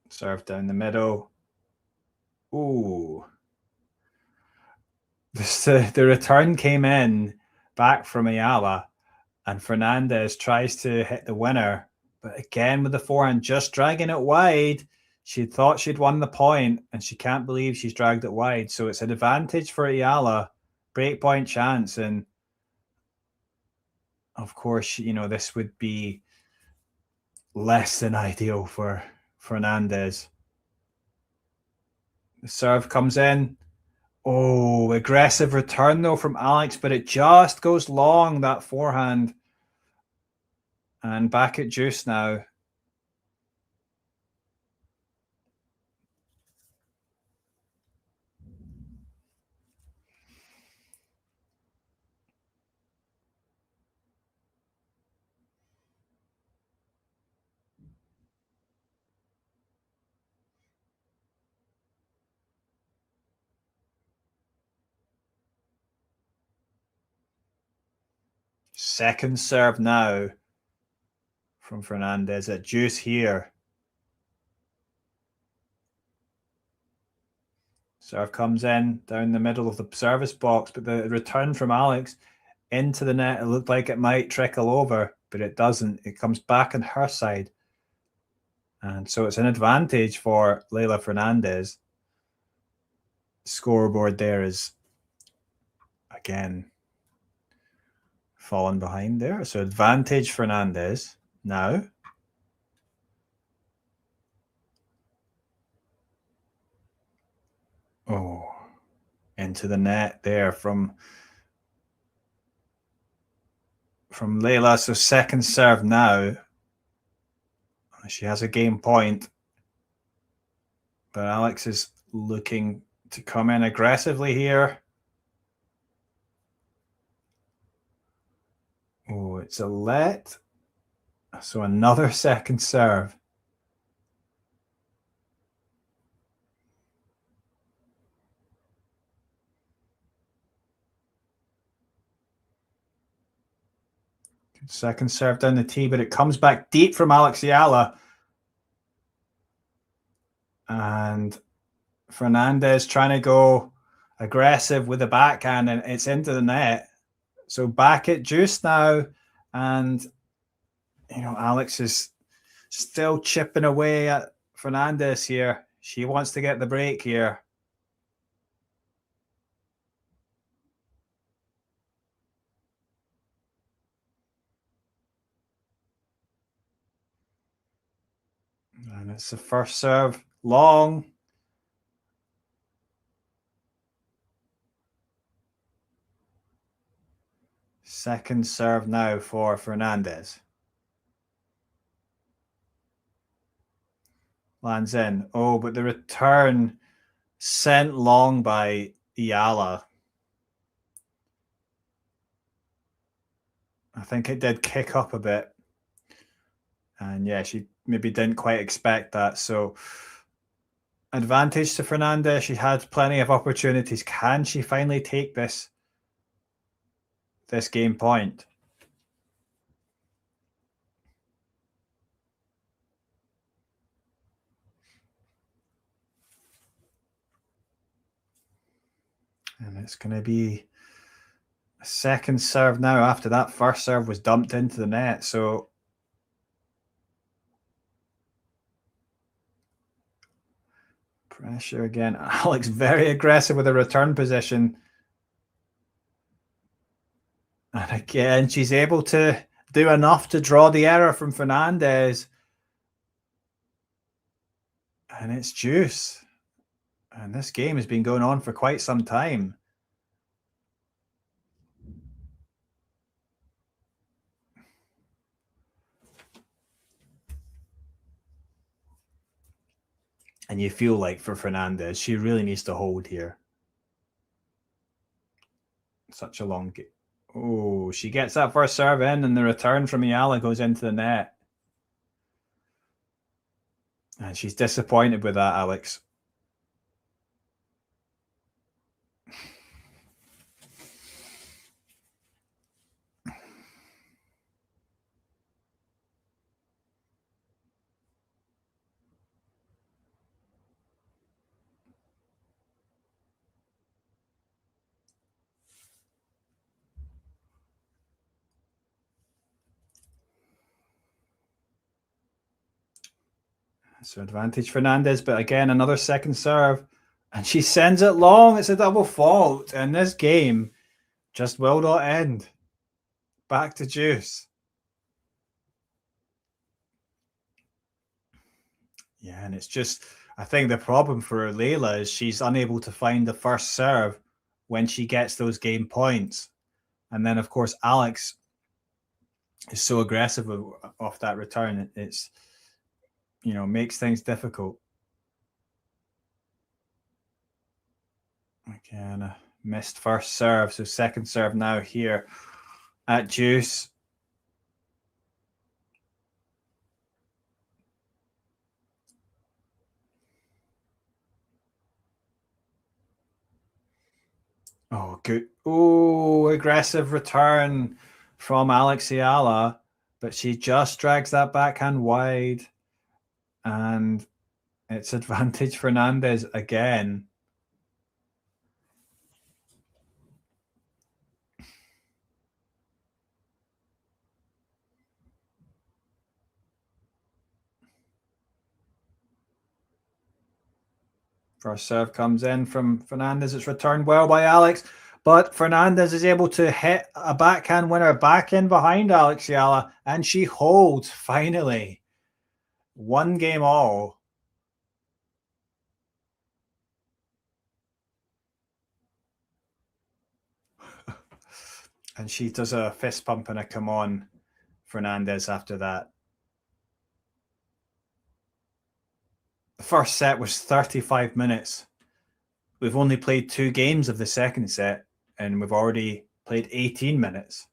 Serve down the middle. Ooh. The return came in back from Eala, and Fernandez tries to hit the winner, But again, with the forehand, just dragging it wide. She thought she'd won the point, and she can't believe she's dragged it wide. So it's an advantage for Eala, breakpoint chance. And of course, this would be less than ideal for Fernandez. The serve comes in. Oh, aggressive return though from Alex, but it just goes long, that forehand. And back at deuce now. Second serve now from Fernandez at deuce here. Serve comes in down the middle of the service box, but the return from Alex into the net, it looked like it might trickle over, but it doesn't. It comes back on her side. And so it's an advantage for Leylah Fernandez. Scoreboard there is, again, fallen behind there. So advantage Fernandez now. Oh, into the net there from Leylah. So second serve now. She has a game point. But Alex is looking to come in aggressively here. Oh, it's a let. So another second serve. Second serve down the tee, but it comes back deep from Alex Eala. And Fernandez trying to go aggressive with the backhand, and it's into the net. So back at deuce now. And, Alex is still chipping away at Fernandez here. She wants to get the break here. And it's the first serve, long. Second serve now for Fernandez. Lands in. Oh, but the return sent long by Eala. I think it did kick up a bit. And yeah, she maybe didn't quite expect that. So advantage to Fernandez. She had plenty of opportunities. Can she finally take this game point? And it's going to be a second serve now after that first serve was dumped into the net. So pressure again. Alex very aggressive with a return position. And again, she's able to do enough to draw the error from Fernandez. And it's deuce. And this game has been going on for quite some time. And you feel like for Fernandez, she really needs to hold here. Such a long game. Oh, she gets that first serve in, and the return from Eala goes into the net. And she's disappointed with that, Alex. So advantage Fernandez, but again, another second serve. And she sends it long. It's a double fault. And this game just will not end. Back to deuce. Yeah, and it's just, I think the problem for Leylah is she's unable to find the first serve when she gets those game points. And then, of course, Alex is so aggressive off that return. It's, makes things difficult. Again, a missed first serve. So second serve now here at deuce. Oh, good. Oh, aggressive return from Alex Eala, but she just drags that backhand wide. And it's advantage Fernandez again. First serve comes in from Fernandez. It's returned well by Alex, but Fernandez is able to hit a backhand winner back in behind Alex Eala, and she holds finally. One game all. And she does a fist pump and a come on, Fernandez, after that. The first set was 35 minutes. We've only played 2 games of the second set, and we've already played 18 minutes.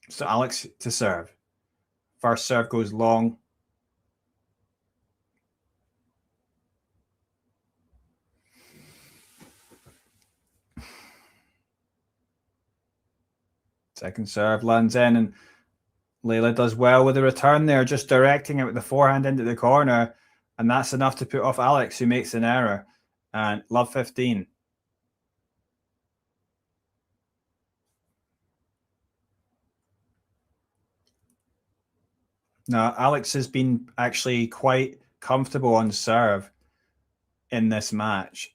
So Alex to serve. First serve goes long. Second serve lands in, and Leylah does well with the return there, just directing it with the forehand into the corner, and that's enough to put off Alex, who makes an error. And love 15. Now, Alex has been actually quite comfortable on serve in this match.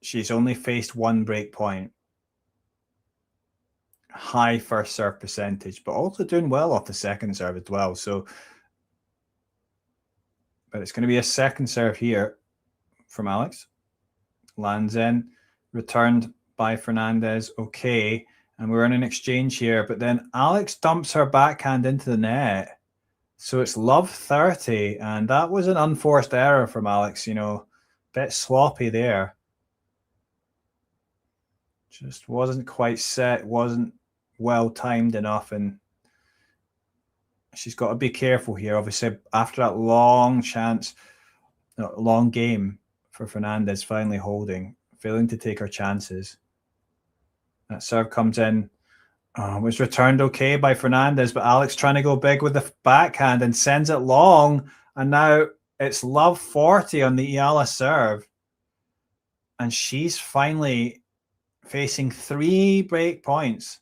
She's only faced 1 break point. High first serve percentage, but also doing well off the second serve as well. So, but it's going to be a second serve here from Alex. Lands in, returned by Fernandez. Okay, and we're in an exchange here, but then Alex dumps her backhand into the net. So it's love 30, and that was an unforced error from Alex, bit sloppy there. Just wasn't quite set, wasn't well timed enough, and she's got to be careful here. Obviously, after that long game for Fernandez finally holding, failing to take her chances. That serve comes in. Was returned okay by Fernandez, but Alex trying to go big with the backhand and sends it long. And now it's love 40 on the Eala serve. And she's finally facing 3 break points.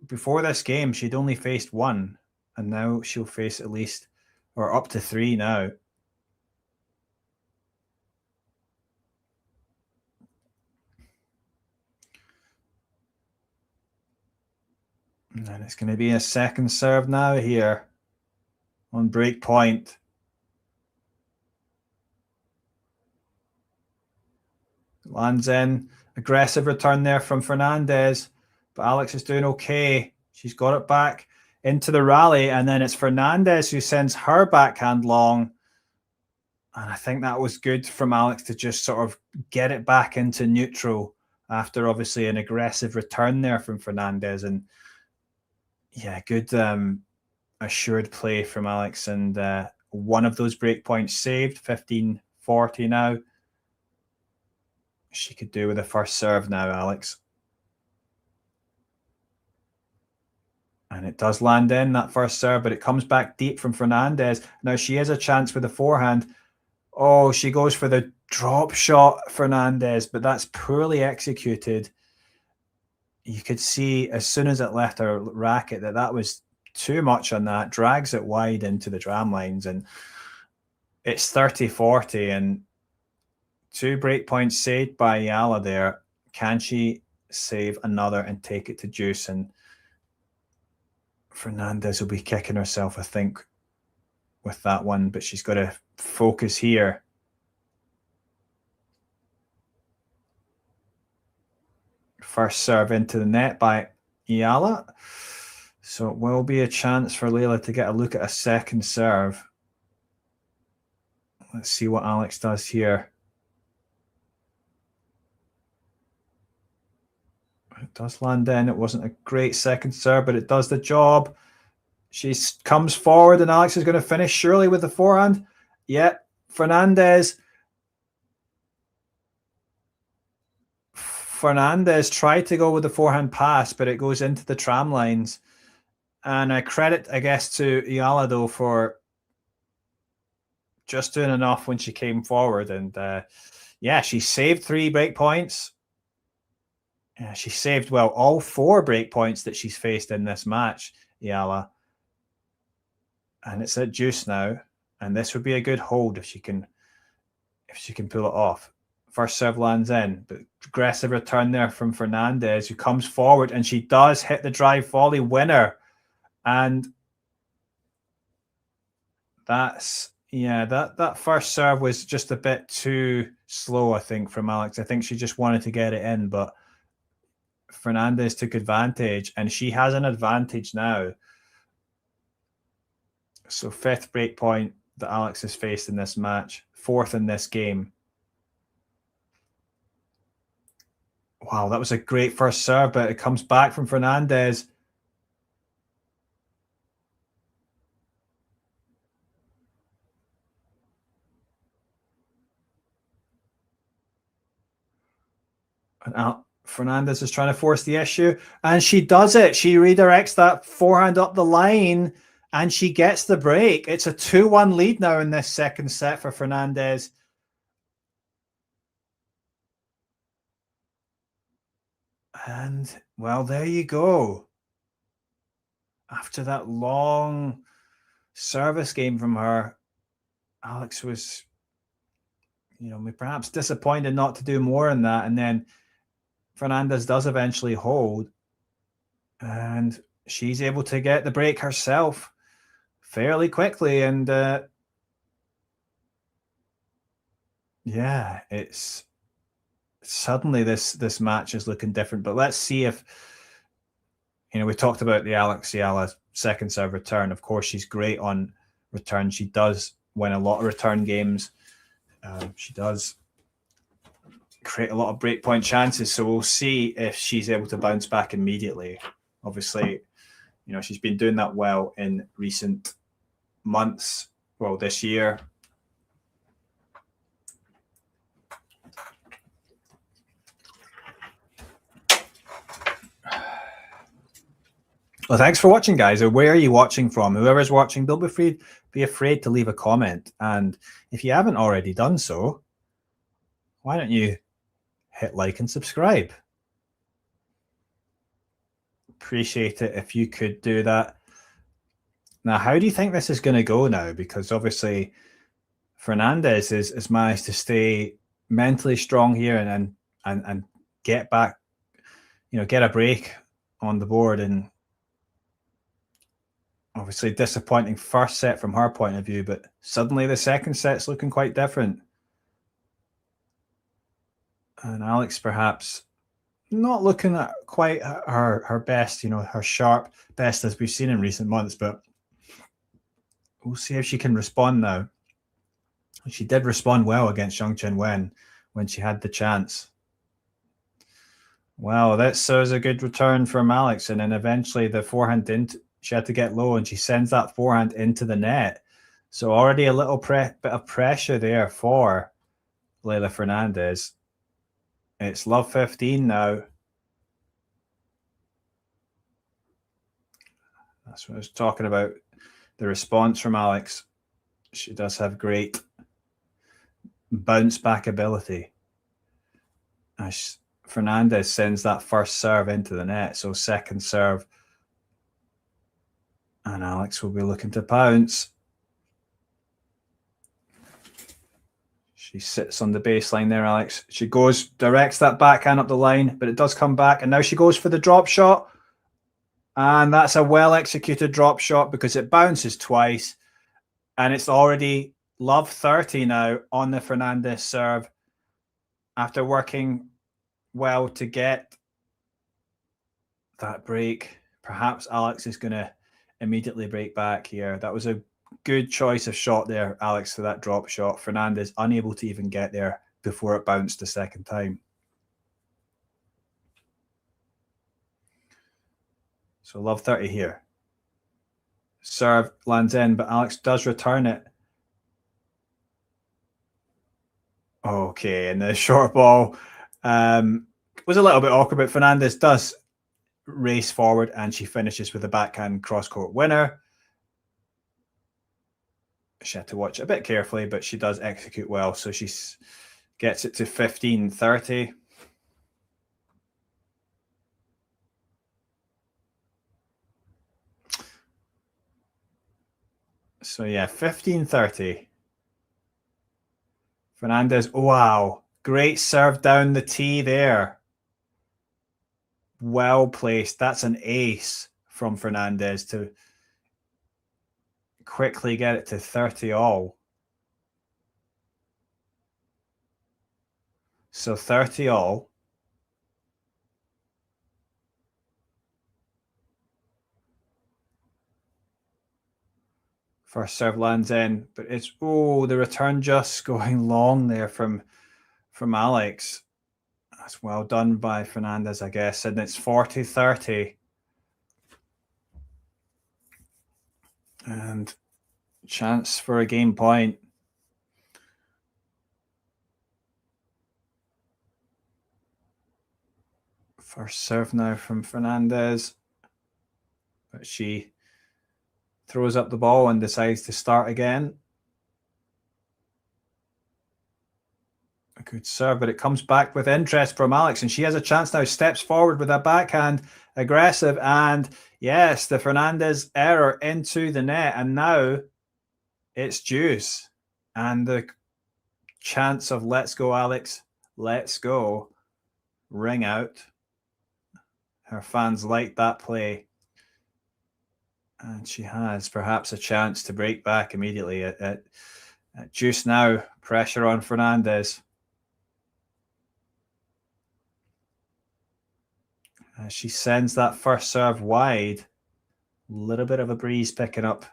Before this game, she'd only faced 1. And now she'll face at least, or up to 3 now. And it's going to be a second serve now here on break point. Lands in. Aggressive return there from Fernandez, but Alex is doing okay. She's got it back into the rally, and then it's Fernandez who sends her backhand long. And I think that was good from Alex to just sort of get it back into neutral after obviously an aggressive return there from Fernandez. And yeah, good assured play from Alex, and one of those break points saved. 15-40 now. She could do with the first serve now, Alex. And it does land in, that first serve, but it comes back deep from Fernandez. Now she has a chance with the forehand. Oh, she goes for the drop shot, Fernandez, but that's poorly executed. you could see as soon as it left her racket that was too much on that, drags it wide into the dram lines, and it's 30-40, and 2 break points saved by Eala there. Can she save another and take it to deuce? And Fernandez will be kicking herself, I think, with that one, but she's got to focus here. First serve into the net by Eala. So it will be a chance for Leylah to get a look at a second serve. Let's see what Alex does here. It does land in. It wasn't a great second serve, but it does the job. She comes forward, and Alex is going to finish surely with the forehand. Yeah, Fernandez tried to go with the forehand pass, but it goes into the tram lines. And I credit, I guess, to Eala, though, for just doing enough when she came forward. And yeah, she saved 3 break points. She saved, well, all 4 break points that she's faced in this match, Eala. And it's at deuce now. And this would be a good hold if she can pull it off. First serve lands in, but aggressive return there from Fernandez, who comes forward, and she does hit the drive volley winner. And that's, yeah, that first serve was just a bit too slow, I think, from Alex. I think she just wanted to get it in, but Fernandez took advantage, and she has an advantage now. So 5th break point that Alex has faced in this match, 4th in this game. Wow, that was a great first serve, but it comes back from Fernandez. And Fernandez is trying to force the issue, and she does it. She redirects that forehand up the line, and she gets the break. It's a 2-1 lead now in this second set for Fernandez. And, well, there you go. After that long service game from her, Alex was, perhaps disappointed not to do more in that. And then Fernandez does eventually hold, and she's able to get the break herself fairly quickly. And yeah, it's suddenly this match is looking different. But let's see if, we talked about the Alex Eala second serve return. Of course, she's great on return. She does win a lot of return games. She does create a lot of breakpoint chances. So we'll see if she's able to bounce back immediately. Obviously, she's been doing that well in recent months. Well, this year. Well, thanks for watching, guys. Where are you watching from? Whoever's watching, don't be afraid to leave a comment. And if you haven't already done so, why don't you hit like and subscribe? Appreciate it if you could do that. Now, how do you think this is going to go now? Because obviously Fernandez has managed to stay mentally strong here and get back, get a break on the board. And obviously disappointing first set from her point of view, but suddenly the second set's looking quite different. And Alex perhaps not looking at quite her best, her sharp best as we've seen in recent months, but we'll see if she can respond now. She did respond well against Zhang Chenwen when she had the chance. Well, that was a good return from Alex, and then eventually the forehand didn't. She had to get low, and she sends that forehand into the net. So already a little bit of pressure there for Leylah Fernandez. It's love 15 now. That's what I was talking about. The response from Alex. She does have great bounce back ability. Fernandez sends that first serve into the net. So second serve. And Alex will be looking to pounce. She sits on the baseline there, Alex. She goes, directs that backhand up the line, but it does come back. And now she goes for the drop shot. And that's a well-executed drop shot because it bounces twice. And it's already love 30 now on the Fernandez serve after working well to get that break. Perhaps Alex is going to immediately break back here. That was a good choice of shot there, Alex, for that drop shot. Fernandez unable to even get there before it bounced the second time. So love 30 here. Serve lands in, but Alex does return it. Okay, and the short ball was a little bit awkward, but Fernandez does race forward and she finishes with a backhand cross-court winner. She had to watch it a bit carefully, but she does execute well. So she gets it to 15-30. So yeah, 15-30. Fernandez, wow. Great serve down the tee there. Well placed. That's an ace from Fernandez to quickly get it to 30 all. So 30 all. First serve lands in, but it's, oh, the return just going long there from Alex. That's well done by Fernandez, I guess. And it's 40-30. And chance for a game point. First serve now from Fernandez. But she throws up the ball and decides to start again. A good serve, but it comes back with interest from Alex, and she has a chance now. Steps forward with a backhand, aggressive, and yes, the Fernandez error into the net, and now it's deuce. And the chance of let's go, Alex, let's go, ring out. Her fans like that play. And she has perhaps a chance to break back immediately at deuce now. Pressure on Fernandez. She sends that first serve wide. A little bit of a breeze picking up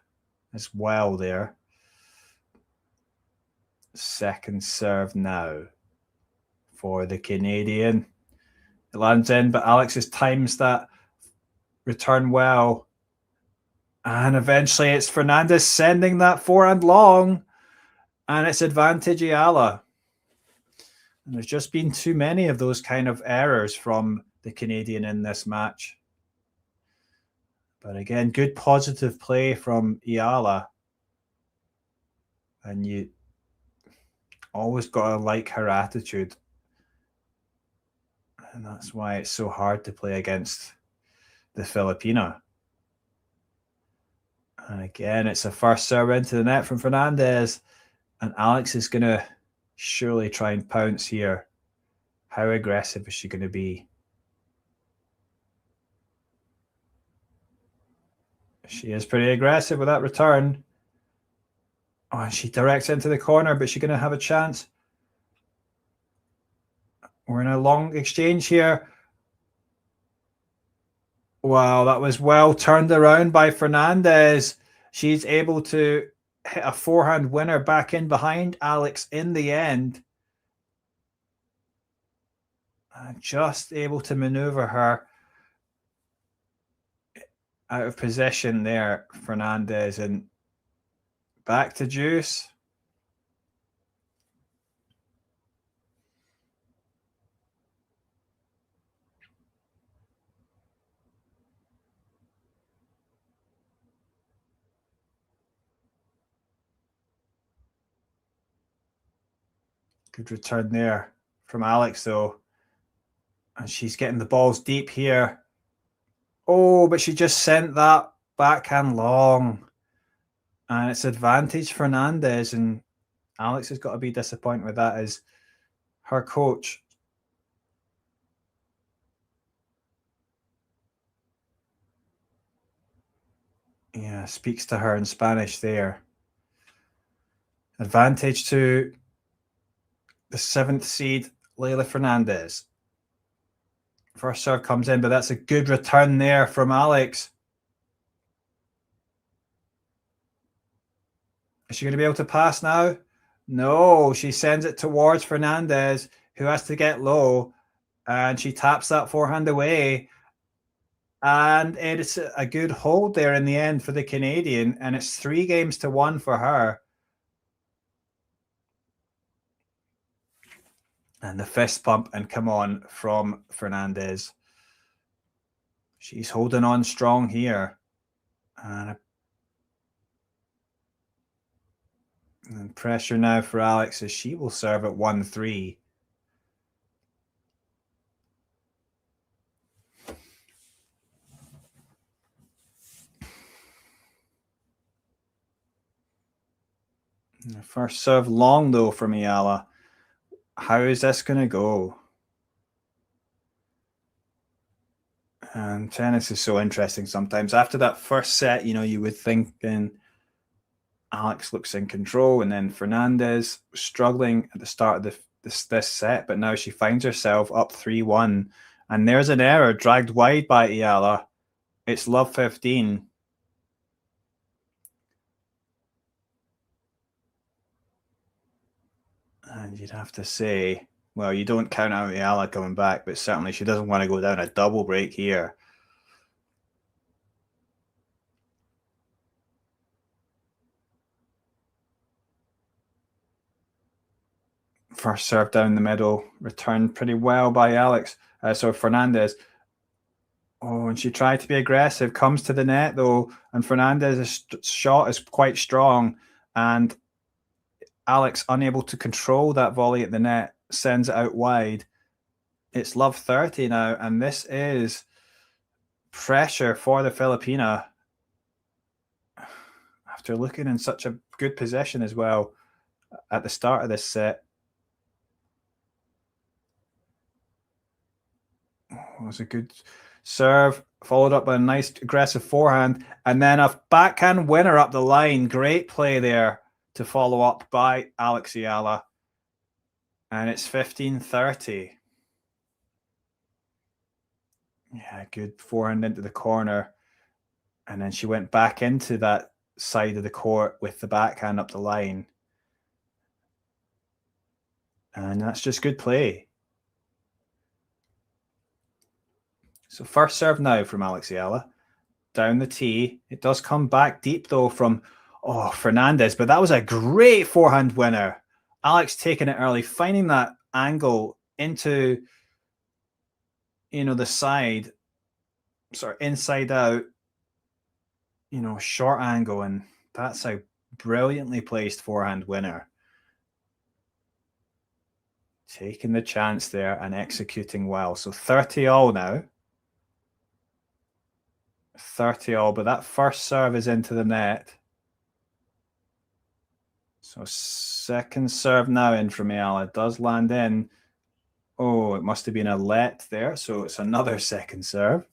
as well there. Second serve now for the Canadian. It lands in, but Alex's times that return well. And eventually it's Fernandez sending that forehand long. And it's advantage Eala. And there's just been too many of those kind of errors from the Canadian in this match. But again, good positive play from Eala. And you always got to like her attitude. And that's why it's so hard to play against the Filipina. And again, it's a first serve into the net from Fernandez. And Alex is going to surely try and pounce here. How aggressive is she going to be? She is pretty aggressive with that return. Oh, and she directs into the corner, but she's going to have a chance. We're in a long exchange here. Wow, that was well turned around by Fernandez. She's able to hit a forehand winner back in behind Alex in the end. Just able to maneuver her out of position there, Fernandez, and back to deuce. Good return there from Alex, though. And she's getting the balls deep here. Oh, but she just sent that backhand long. And it's advantage Fernandez. And Alex has got to be disappointed with that as her coach. Yeah, speaks to her in Spanish there. Advantage to the 7th seed, Leylah Fernandez. First serve comes in, but that's a good return there from Alex. Is she going to be able to pass now? No, she sends it towards Fernandez, who has to get low, and she taps that forehand away. And it's a good hold there in the end for the Canadian, and it's 3-1 for her. And the fist pump and come on from Fernandez. She's holding on strong here. And pressure now for Alex as she will serve at 1-3. The first serve long though from Eala. How is this going to go? And tennis is so interesting sometimes. After that first set, you would think then Alex looks in control, and then Fernandez was struggling at the start of this set, but now she finds herself up 3-1. And there's an error dragged wide by Eala. It's love 15. And you'd have to say, well, you don't count out Eala coming back, but certainly she doesn't want to go down a double break here. First serve down the middle, returned pretty well by Fernandez. Oh, and she tried to be aggressive, comes to the net though, and Fernandez's shot is quite strong, and Alex, unable to control that volley at the net, sends it out wide. It's love 30 now, and this is pressure for the Filipina after looking in such a good position as well at the start of this set. It was a good serve, followed up by a nice aggressive forehand, and then a backhand winner up the line. Great play there to follow up by Alex Eala. And it's 15-30. Yeah, good forehand into the corner. And then she went back into that side of the court with the backhand up the line. And that's just good play. So first serve now from Alex Eala. Down the tee. It does come back deep though from Fernandez, but that was a great forehand winner. Alex taking it early, finding that angle into, the side, inside out, short angle, and that's a brilliantly placed forehand winner. Taking the chance there and executing well. So 30-all now. 30-all, but that first serve is into the net. So second serve now in from Eala. It does land in. Oh, it must have been a let there. So it's another second serve.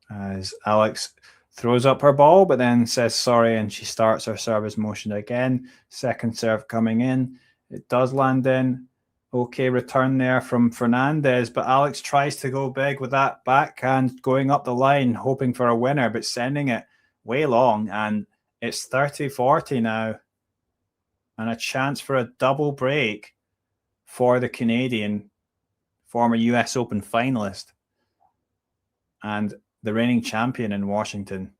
As Alex throws up her ball, but then says sorry, and she starts her service motion again. Second serve coming in. It does land in. Okay, return there from Fernandez, but Alex tries to go big with that backhand going up the line, hoping for a winner, but sending it way long, and it's 30-40 now, and a chance for a double break for the Canadian, former US Open finalist, and the reigning champion in Washington.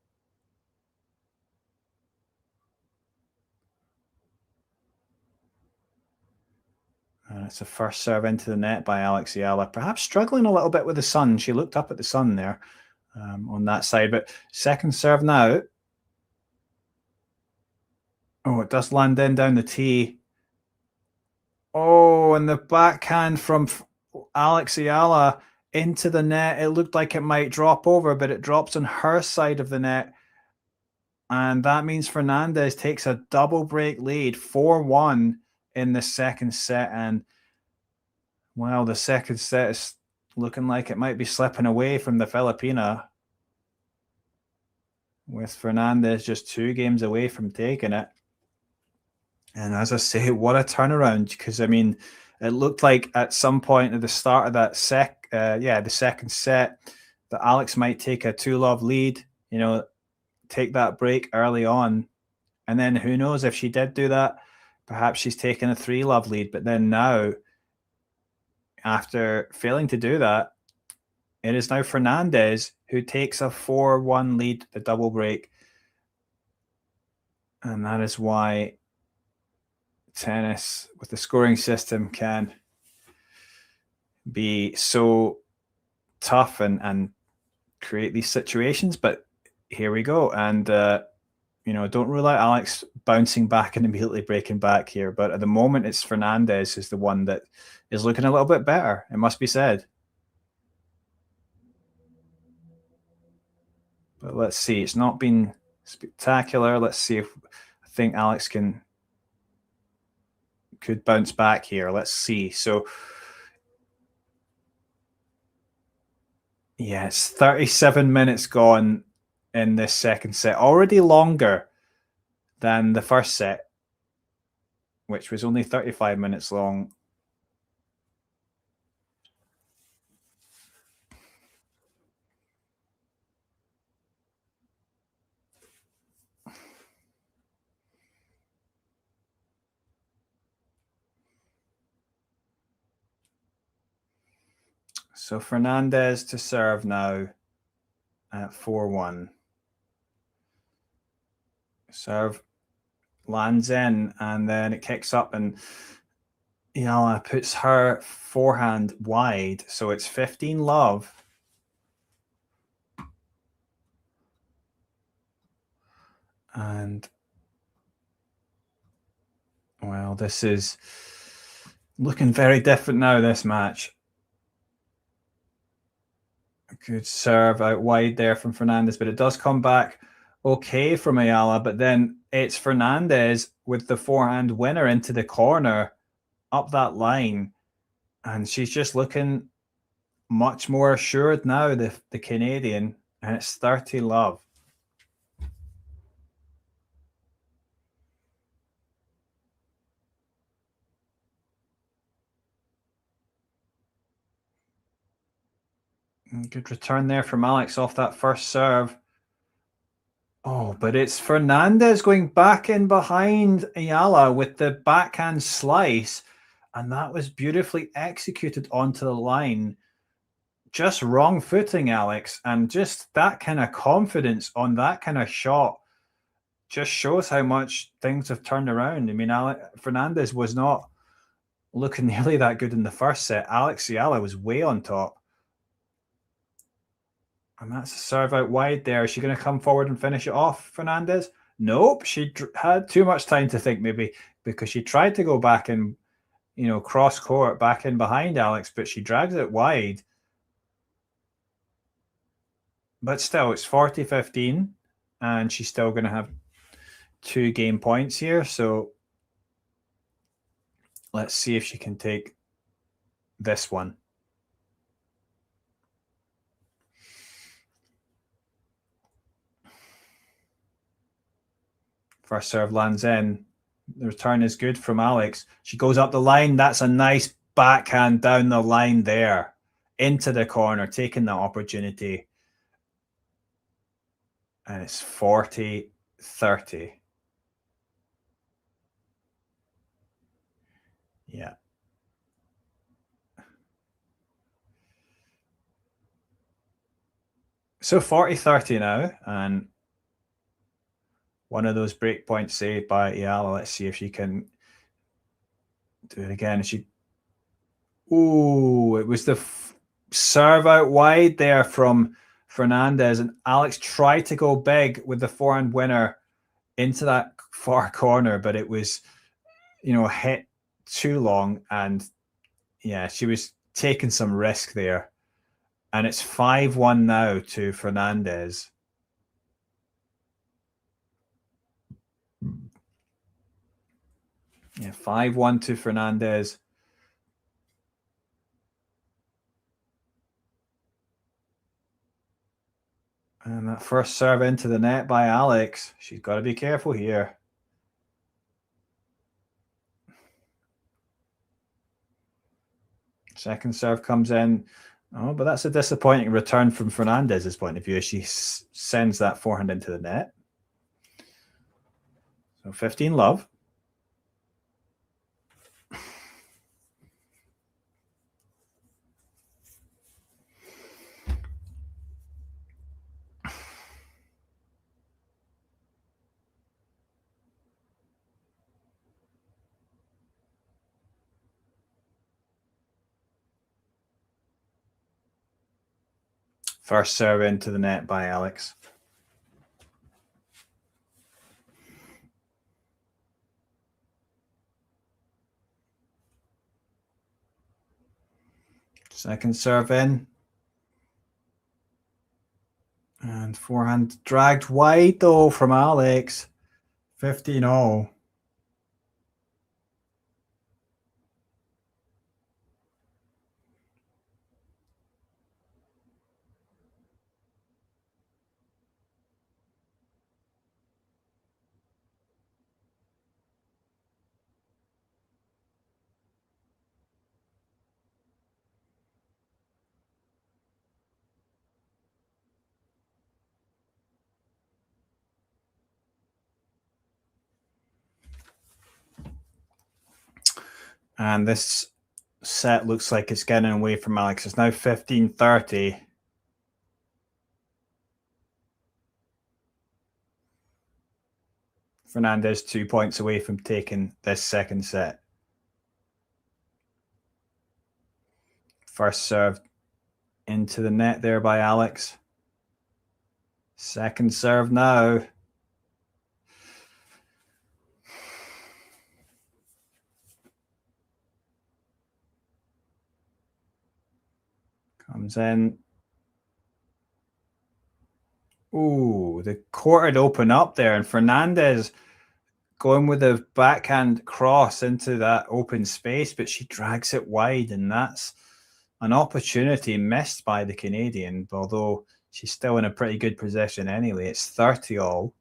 And it's a first serve into the net by Alex Eala. Perhaps struggling a little bit with the sun. She looked up at the sun there. on that side. But second serve now. Oh, it does land in down the tee. Oh, and the backhand from Alex Eala into the net. It looked like it might drop over, but it drops on her side of the net. And that means Fernandez takes a double break lead, 4-1 in the second set. And, well, the second set is looking like it might be slipping away from the Filipina, with Fernandez just 2 games away from taking it. And as I say, what a turnaround, because, I mean, it looked like at some point at the start of that the second set, that Alex might take a 2-love lead, take that break early on. And then who knows, if she did do that, perhaps she's taken a 3-love lead. But then now, after failing to do that, it is now Fernandez who takes a 4-1 lead, the double break. And that is why tennis with the scoring system can be so tough and create these situations. But here we go. And, don't rule out Alex bouncing back and immediately breaking back here. But at the moment, it's Fernandez who's the one that is looking a little bit better, it must be said. But let's see. It's not been spectacular. Let's see if I think Alex could bounce back here. Let's see. So, yeah, it's 37 minutes gone in this second set. Already longer than the first set, which was only 35 minutes long. So Fernandez to serve now at 4-1. Serve lands in, and then it kicks up, and Eala puts her forehand wide. So it's 15-love. And, well, this is looking very different now, this match. Good serve out wide there from Fernandez, but it does come back okay from Eala. But then it's Fernandez with the forehand winner into the corner up that line. And she's just looking much more assured now, the Canadian. And it's 30-love. Good return there from Alex off that first serve. Oh, but it's Fernandez going back in behind Eala with the backhand slice. And that was beautifully executed onto the line. Just wrong footing, Alex. And just that kind of confidence on that kind of shot just shows how much things have turned around. I mean, Fernandez was not looking nearly that good in the first set. Alex Eala was way on top. And that's a serve out wide there. Is she going to come forward and finish it off, Fernandez? Nope. She had too much time to think, maybe, because she tried to go back and, cross court, back in behind Alex, but she drags it wide. But still, it's 40-15, and she's still going to have 2 game points here. So let's see if she can take this one. First serve lands in. The return is good from Alex. She goes up the line. That's a nice backhand down the line there into the corner, taking that opportunity. And it's 40-30. Yeah. So 40-30 now, and one of those break points saved by Eala. Let's see if she can do it again. Ooh, it was the serve out wide there from Fernandez, and Alex tried to go big with the forehand winner into that far corner, but it was, hit too long, and yeah, she was taking some risk there. And it's 5-1 now to Fernandez. Yeah, 5-1 to Fernandez. And that first serve into the net by Alex. She's got to be careful here. Second serve comes in. Oh, but that's a disappointing return from Fernandez's point of view. She sends that forehand into the net. So 15-love. First serve into the net by Alex. Second serve in. And forehand dragged wide, though, from Alex. 15-0. And this set looks like it's getting away from Alex. It's now 15-30. Fernandez 2 points away from taking this second set. First serve into the net there by Alex. Second serve now. Comes in. Ooh, the court had opened up there, and Fernandez going with a backhand cross into that open space, but she drags it wide, and that's an opportunity missed by the Canadian, although she's still in a pretty good position anyway. It's 30-all.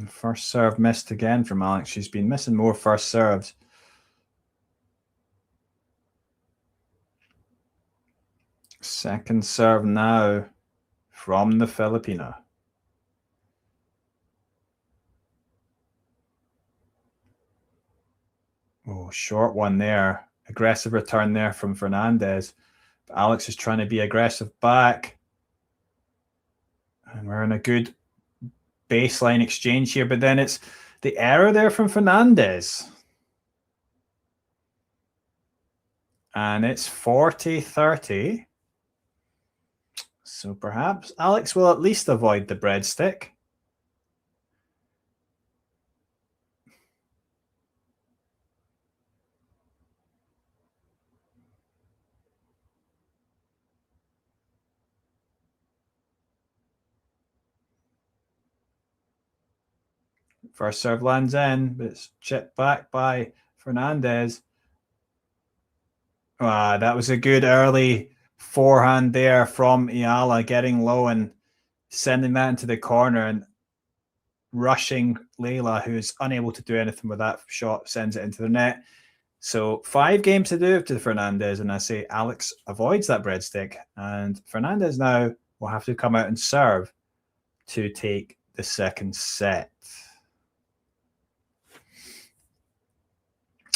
First serve missed again from Alex. She's been missing more first serves. Second serve now from the Filipina. Oh, short one there. Aggressive return there from Fernandez. But Alex is trying to be aggressive back. And we're in a good baseline exchange here, but then it's the error there from Fernandez. And it's 40-30. So perhaps Alex will at least avoid the breadstick. First serve lands in, but it's chipped back by Fernandez. That was a good early forehand there from Eala, getting low and sending that into the corner, and rushing Leylah, who's unable to do anything with that shot, sends it into the net. So 5 games to do to Fernandez, and I say Alex avoids that breadstick, and Fernandez now will have to come out and serve to take the second set.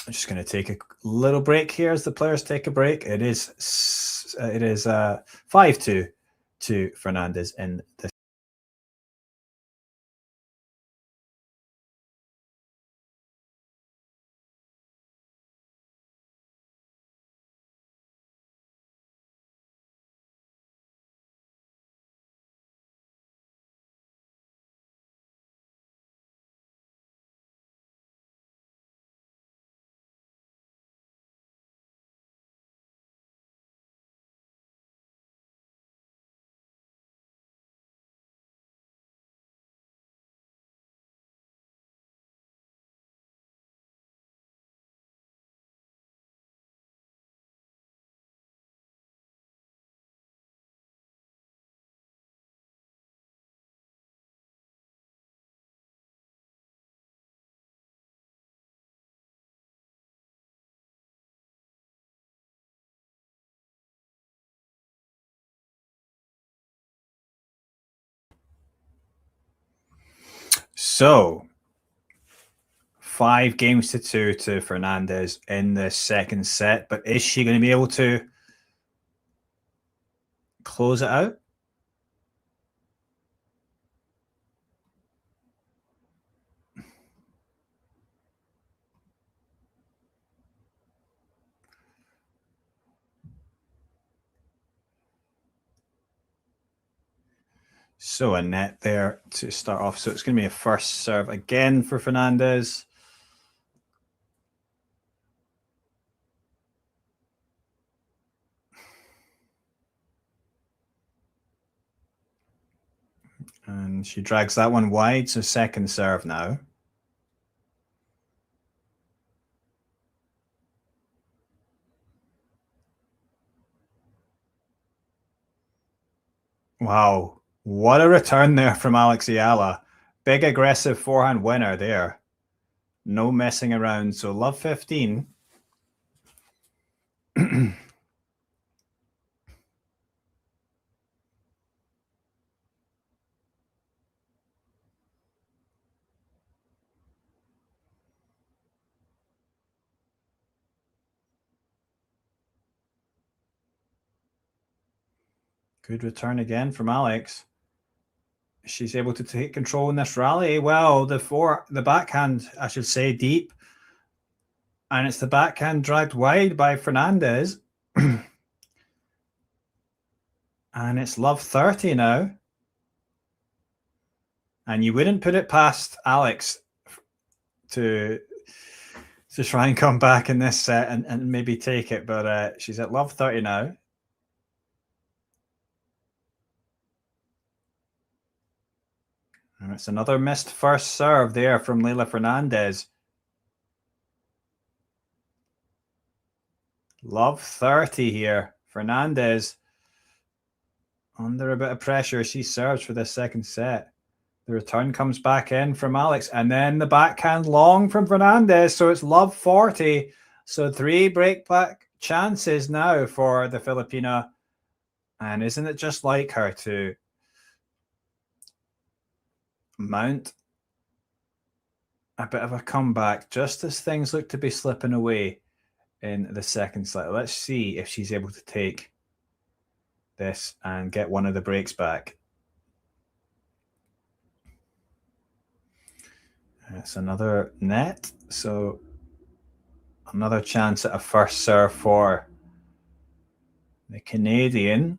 I'm just going to take a little break here as the players take a break. It is 5-2 to Fernandez in the So 5-2 to Fernandez in the second set, but is she going to be able to close it out? So a net there to start off. So it's going to be a first serve again for Fernandez. And she drags that one wide. So second serve now. Wow. What a return there from Alex Eala. Big aggressive forehand winner there. No messing around. So love 15. Good return again from Alex. She's able to take control in this rally. Well, the backhand, I should say, deep. And it's the backhand dragged wide by Fernandez. And it's love 30 now. And you wouldn't put it past Alex to try and come back in this set and maybe take it. But she's at love 30 now. And it's another missed first serve there from Leylah Fernandez. Love 30 here. Fernandez under a bit of pressure. She serves for the second set. The return comes back in from Alex. And then the backhand long from Fernandez. So it's love 40. So 3 breakback chances now for the Filipina. And isn't it just like her to mount a bit of a comeback just as things look to be slipping away in the second set? Let's see if she's able to take this and get one of the breaks back. It's another net, so another chance at a first serve for the Canadian.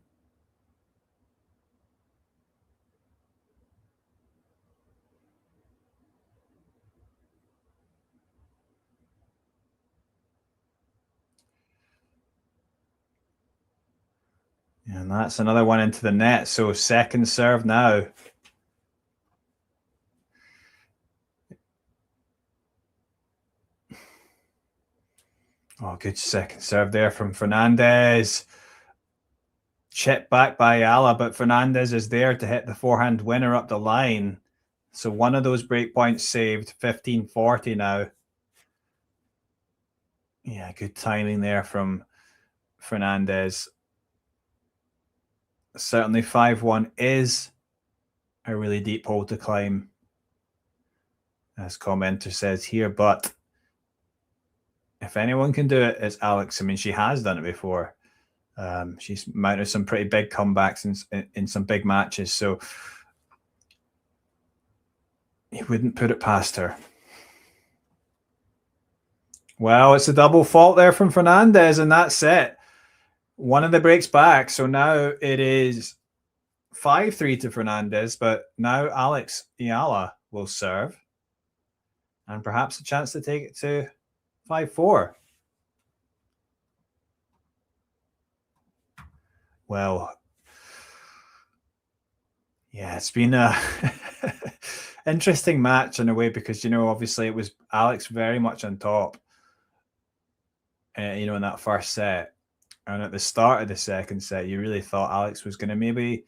And that's another one into the net. So second serve now. Oh, good second serve there from Fernandez. Chip back by Eala, but Fernandez is there to hit the forehand winner up the line. So one of those break points saved. 15-40 now. Yeah, good timing there from Fernandez. Certainly 5-1 is a really deep hole to climb, as commenter says here, but if anyone can do it, it's Alex. I mean, she has done it before. She's mounted some pretty big comebacks in some big matches, so you wouldn't put it past her. Well, it's a double fault there from Fernandez in that set. One of the breaks back, so now it is 5-3 to Fernandez, but now Alex Eala will serve. And perhaps a chance to take it to 5-4. Well, yeah, it's been a interesting match in a way because, you know, obviously it was Alex very much on top, you know, in that first set. And at the start of the second set, you really thought Alex was going to maybe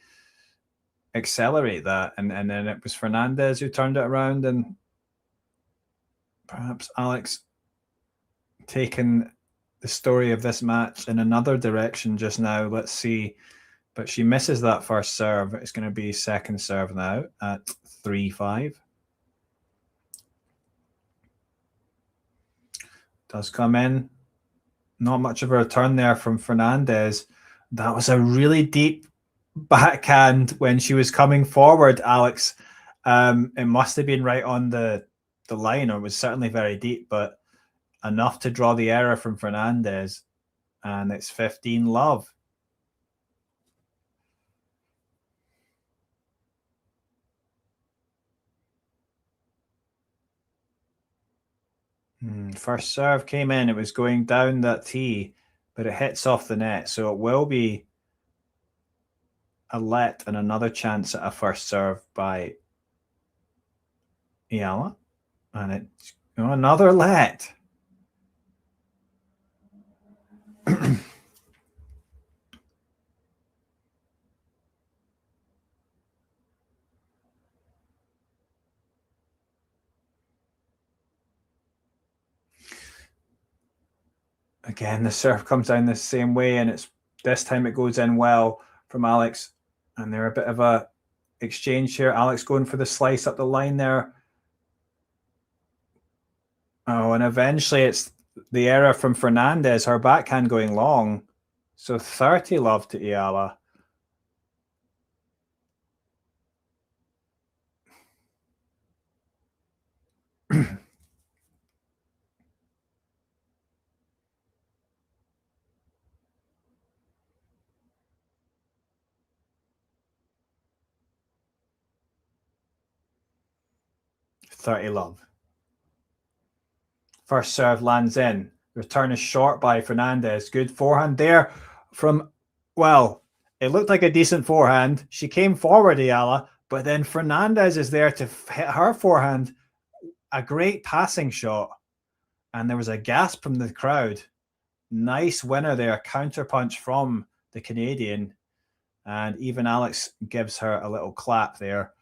accelerate that. And then it was Fernandez who turned it around, and perhaps Alex taking the story of this match in another direction just now. Let's see. But she misses that first serve. It's going to be second serve now at 3-5. Does come in. Not much of a return there from Fernandez. That was a really deep backhand when she was coming forward, Alex. It must have been right on the line, or it was certainly very deep, but enough to draw the error from Fernandez. And it's 15-love. First serve came in. It was going down that tee, but it hits off the net. So it will be a let and another chance at a first serve by Eala. And it's another let. 'Again, the serve comes down the same way, and it's this time it goes in well from Alex. And they're a bit of a exchange here. Alex going for the slice up the line there. Oh, and eventually it's the error from Fernandez, her backhand going long. So 30-love to Eala. $30-love. First serve lands in. Return is short by Fernandez. Good forehand there from, well, it looked like a decent forehand. She came forward, Eala, but then Fernandez is there to hit her forehand. A great passing shot. And there was a gasp from the crowd. Nice winner there. Counterpunch from the Canadian. And even Alex gives her a little clap there.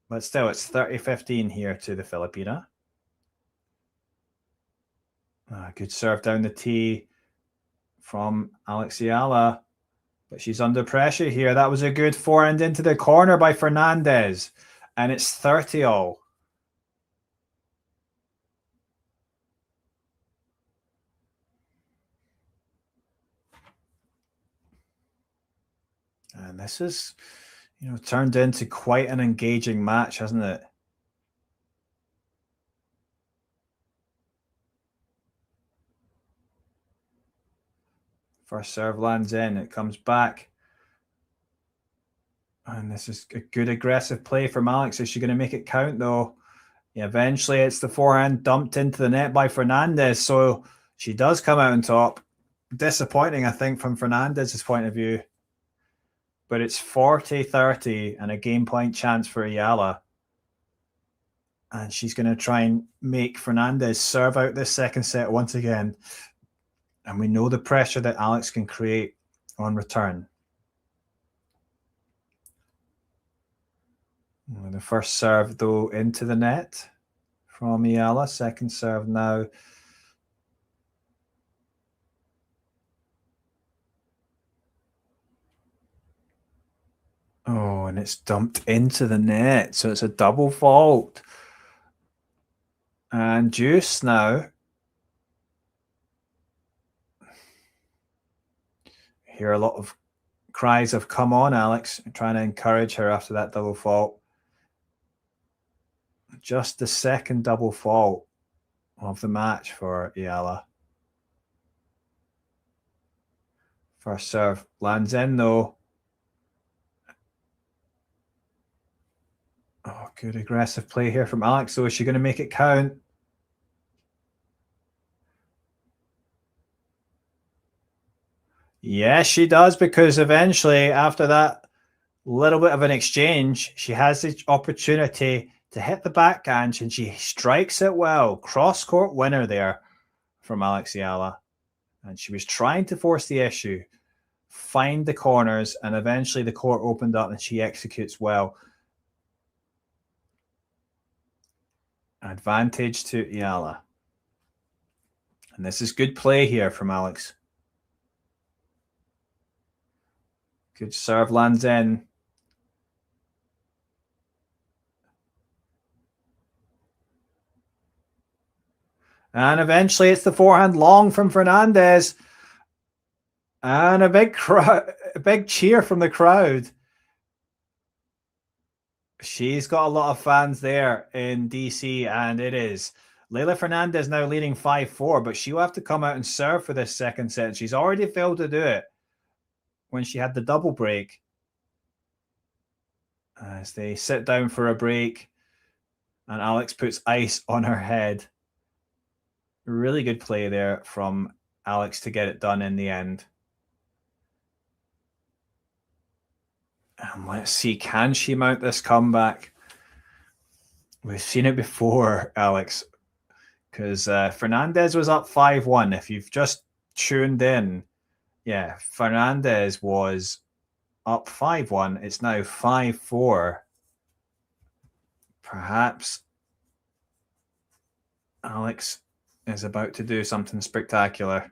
But still, it's 30-15 here to the Filipina. Good serve down the tee from Alex Eala. But she's under pressure here. That was a good forehand into the corner by Fernandez. And it's 30-all. And this is, turned into quite an engaging match, hasn't it? First serve lands in. It comes back. And this is a good aggressive play from Alex. Is she going to make it count, though? Yeah, eventually, it's the forehand dumped into the net by Fernandez. So she does come out on top. Disappointing, I think, from Fernandez's point of view. But it's 40-30 and a game point chance for Eala. And she's going to try and make Fernandez serve out this second set once again. And we know the pressure that Alex can create on return. The first serve, though, into the net from Eala. Second serve now. Oh, and it's dumped into the net. So it's a double fault. And Juice now. Hear a lot of cries of "come on, Alex," trying to encourage her after that double fault. Just the second double fault of the match for Eala. First serve lands in, though. Oh, good aggressive play here from Alex. So is she going to make it count? Yes, she does, because eventually, after that little bit of an exchange, she has the opportunity to hit the backhand, and she strikes it well. Cross-court winner there from Alex Eala. And she was trying to force the issue, find the corners, and eventually the court opened up and she executes well. Advantage to Eala. And this is good play here from Alex. Good serve lands in. And eventually it's the forehand long from Fernandez. And a big cheer from the crowd. She's got a lot of fans there in DC, and it is Leylah Fernandez now leading 5-4, but she'll have to come out and serve for this second set. She's already failed to do it when she had the double break. As they sit down for a break, and Alex puts ice on her head. Really good play there from Alex to get it done in the end. And let's see, can she mount this comeback? We've seen it before, Alex, because Fernandez was up 5-1. If you've just tuned in, yeah, Fernandez was up 5-1. It's now 5-4. Perhaps Alex is about to do something spectacular.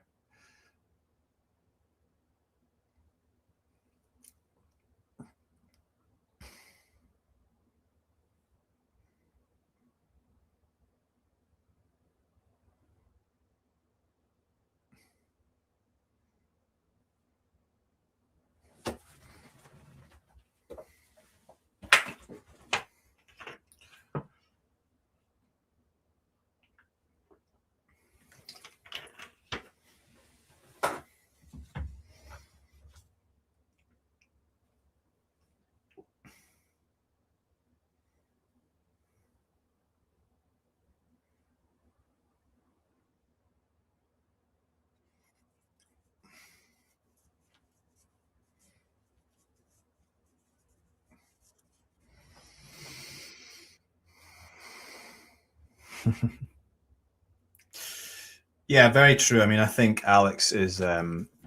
Yeah, very true. I mean, I think Alex is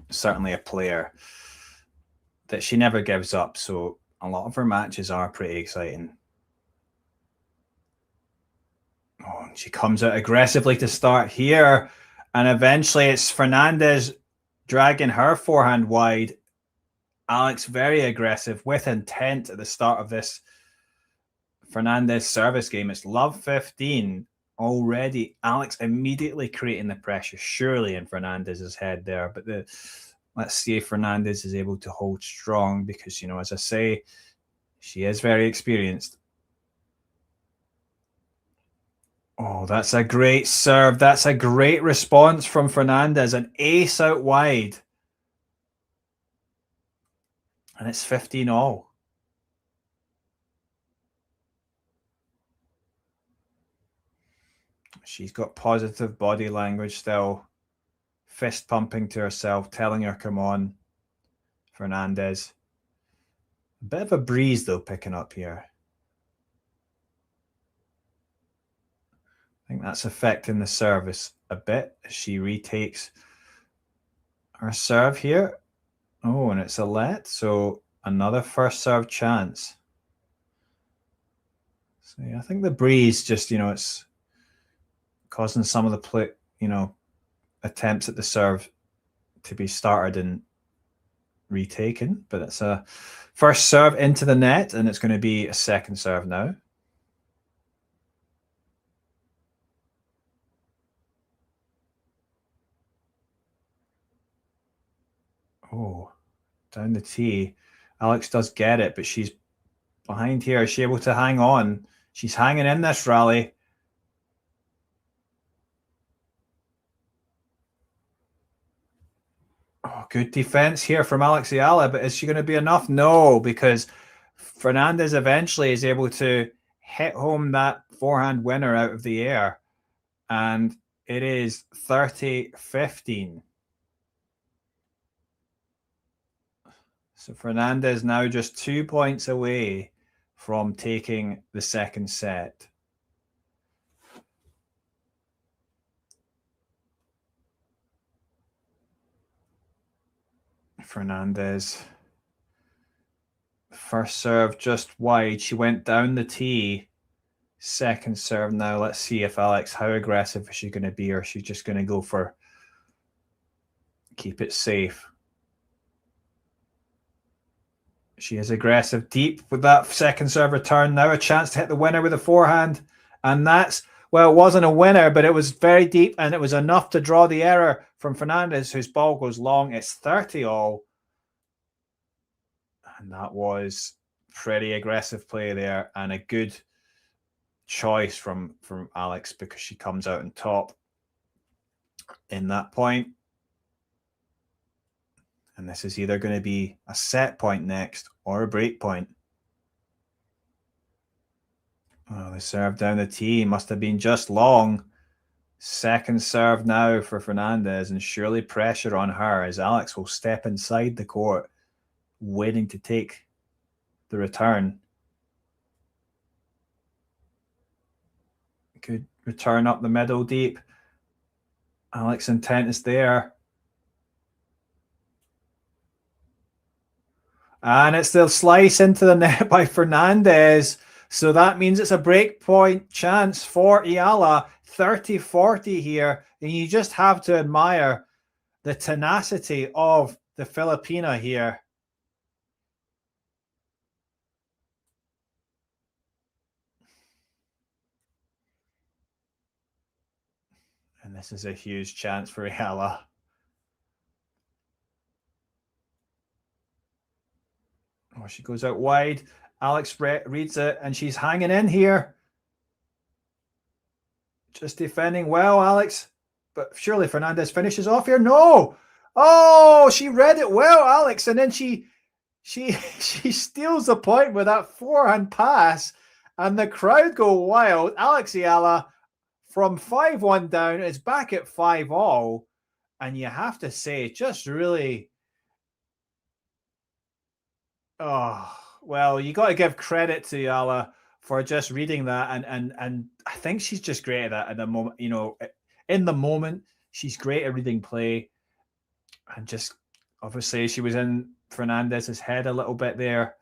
certainly a player that she never gives up. So a lot of her matches are pretty exciting. Oh, she comes out aggressively to start here. And eventually it's Fernandez dragging her forehand wide. Alex very aggressive with intent at the start of this Fernandez service game. It's love 15 already. Alex immediately creating the pressure, surely in Fernandez's head there. But let's see if Fernandez is able to hold strong because, you know, as I say, she is very experienced. Oh, that's a great serve. That's a great response from Fernandez. An ace out wide. And it's 15 all. She's got positive body language still. Fist pumping to herself, telling her, come on, Fernandez. A bit of a breeze, though, picking up here. I think that's affecting the service a bit as she retakes her serve here. Oh, and it's a let, so another first serve chance. So yeah, I think the breeze just, you know, it's causing some of the play, you know, attempts at the serve to be started and retaken. But it's a first serve into the net, and it's going to be a second serve now. Oh, down the tee. Alex does get it, but she's behind here. Is she able to hang on? She's hanging in this rally. Oh, good defense here from Alex Eala, but is she going to be enough? No, because Fernandez eventually is able to hit home that forehand winner out of the air, and it is 30-15. So Fernandez now just 2 points away from taking the second set. Fernandez. First serve just wide. She went down the tee. Second serve now. Let's see if Alex, how aggressive is she going to be, or is she just going to go for keep it safe? She is aggressive deep with that second serve return. Now a chance to hit the winner with a forehand. And that's Well, it wasn't a winner, but it was very deep, and it was enough to draw the error from Fernandez, whose ball goes long. It's 30 all. And that was pretty aggressive play there, and a good choice from Alex, because she comes out on top in that point. And this is either going to be a set point next or a break point. Oh, the serve down the tee must have been just long. Second serve now for Fernandez, and surely pressure on her as Alex will step inside the court, waiting to take the return. Good return up the middle deep. Alex's intent is there. And it's the slice into the net by Fernandez. So that means it's a break point chance for Eala. 30-40 here. And you just have to admire the tenacity of the Filipina here. And this is a huge chance for Eala. Oh, she goes out wide. Alex reads it, and she's hanging in here. Just defending well, Alex. But surely Fernandez finishes off here. No! Oh, she read it well, Alex. And then she steals the point with that forehand pass. And the crowd go wild. Alex Eala from 5-1 down is back at 5-all. And you have to say, just really... Oh, well, you got to give credit to Eala for just reading that, and I think she's just great at that at the moment. You know, in the moment, she's great at reading play, and just obviously she was in Fernandez's head a little bit there,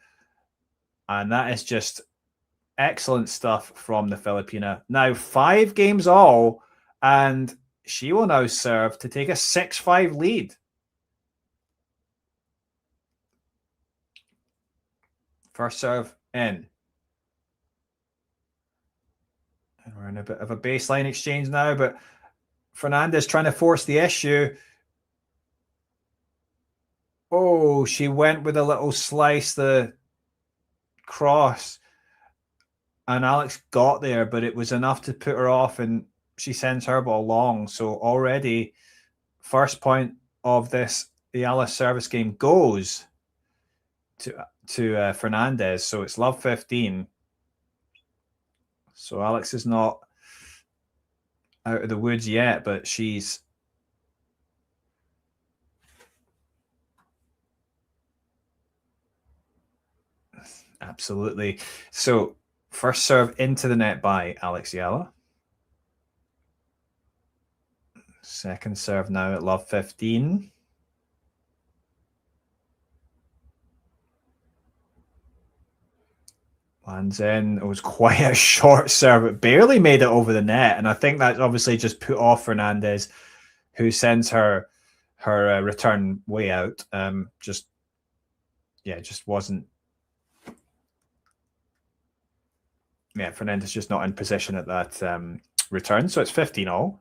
and that is just excellent stuff from the Filipina. Now 5 games all, and she will now serve to take a 6-5 lead. First serve in. And we're in a bit of a baseline exchange now, but Fernandez trying to force the issue. Oh, she went with a little slice, the cross. And Alex got there, but it was enough to put her off, and she sends her ball long. So already, first point of this Eala service game goes to Fernandez. So it's love 15. So Alex is not out of the woods yet, but she's absolutely. So first serve into the net by Alex Eala. Second serve now at love 15. Lands in. It was quite a short serve. It barely made it over the net. And I think that obviously just put off Fernandez, who sends her return way out. Just wasn't. Yeah, Fernandez just not in position at that return. So it's 15-all.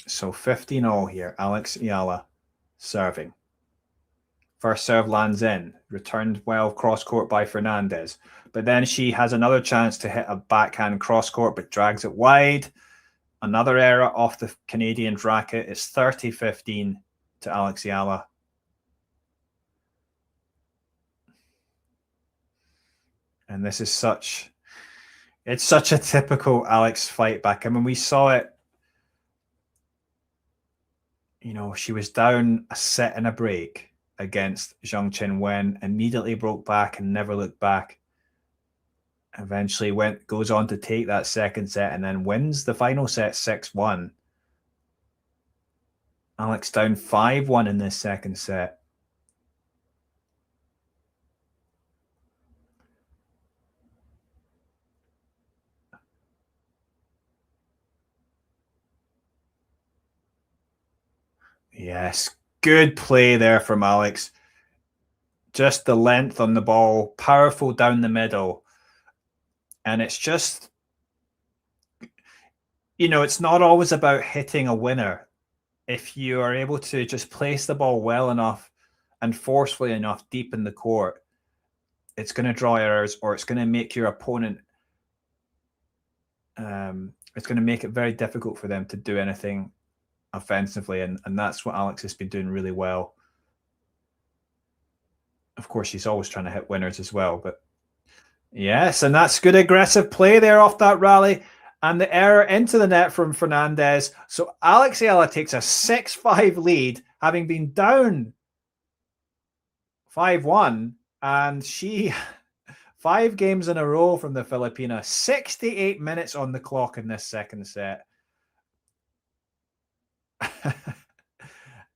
So 15-all here. Alex Eala serving. First serve lands in. Returned well cross court by Fernandez. But then she has another chance to hit a backhand cross court, but drags it wide. Another error off the Canadian's racket. It's 30-15 to Alex Eala. And this is such a typical Alex fight back. I mean, we saw it. You know, she was down a set and a break against Zhang Qinwen, immediately broke back and never looked back. Eventually goes on to take that second set and then wins the final set 6-1. Alex down 5-1 in this second set. Yes, good play there from Alex. Just the length on the ball, powerful down the middle. And it's just, it's not always about hitting a winner. If you are able to just place the ball well enough and forcefully enough deep in the court, it's going to draw errors, or it's going to make your opponent, it's going to make it very difficult for them to do anything offensively. And that's what Alex has been doing really well. Of course, she's always trying to hit winners as well. But yes, and that's good aggressive play there off that rally. And the error into the net from Fernandez. So Eala takes a 6-5 lead, having been down 5-1. And she, 5 games in a row from the Filipina, 68 minutes on the clock in this second set.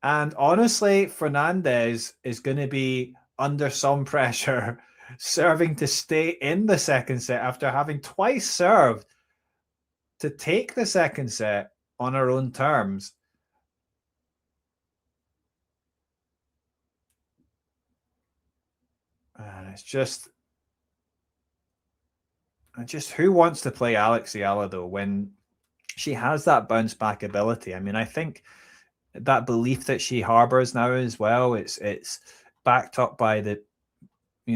And honestly, Fernandez is going to be under some pressure, serving to stay in the second set after having twice served to take the second set on her own terms. And it's just who wants to play Eala though when she has that bounce back ability? I mean, I think that belief that she harbors now as well, it's backed up by the,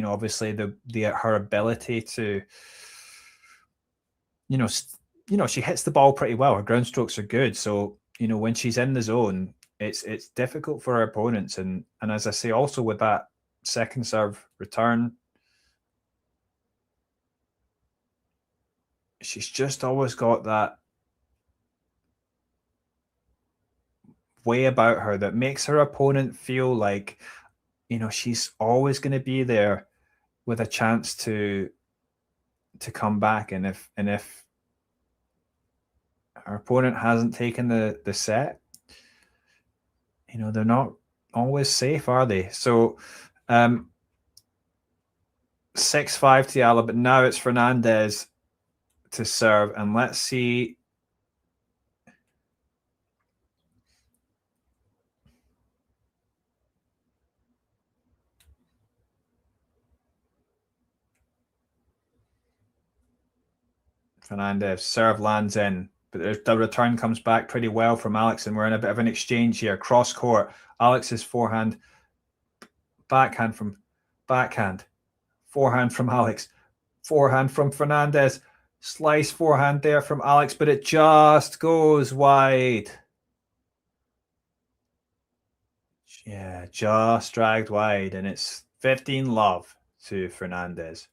obviously her ability to, she hits the ball pretty well. Her ground strokes are good. So, when she's in the zone, it's difficult for her opponents. And as I say, also with that second serve return, she's just always got that way about her that makes her opponent feel like, she's always going to be there with a chance to come back. And if our opponent hasn't taken the set, they're not always safe, are they? So 6-5 to Eala, but now it's Fernandez to serve. And let's see. Fernandez, serve lands in, but the return comes back pretty well from Alex, and we're in a bit of an exchange here. Cross court, Alex's forehand, backhand from backhand, forehand from Alex, forehand from Fernandez, slice forehand there from Alex, but it just goes wide. Yeah, just dragged wide, and it's 15-love to Fernandez.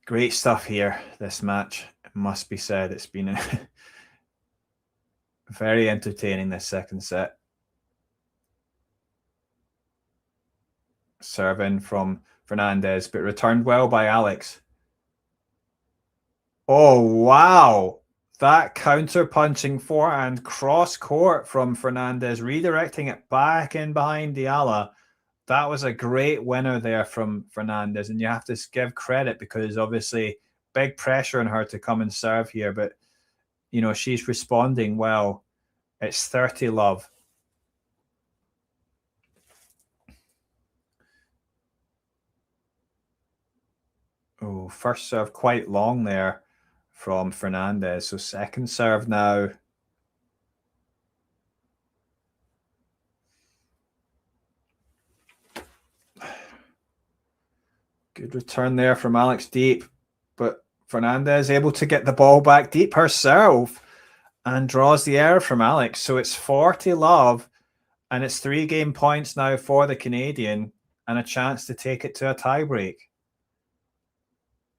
Great stuff here, this match. It must be said, it's been very entertaining, this second set. Serving from Fernandez, but returned well by Alex. Oh, wow. That counter-punching forehand cross-court from Fernandez, redirecting it back in behind Eala. That was a great winner there from Fernandez, and you have to give credit because obviously big pressure on her to come and serve here, but she's responding well. It's 30-love. Oh, first serve quite long there from Fernandez. So second serve now. Good return there from Alex deep, but Fernandez able to get the ball back deep herself and draws the error from Alex. So it's 40-love, and it's 3 game points now for the Canadian and a chance to take it to a tiebreak.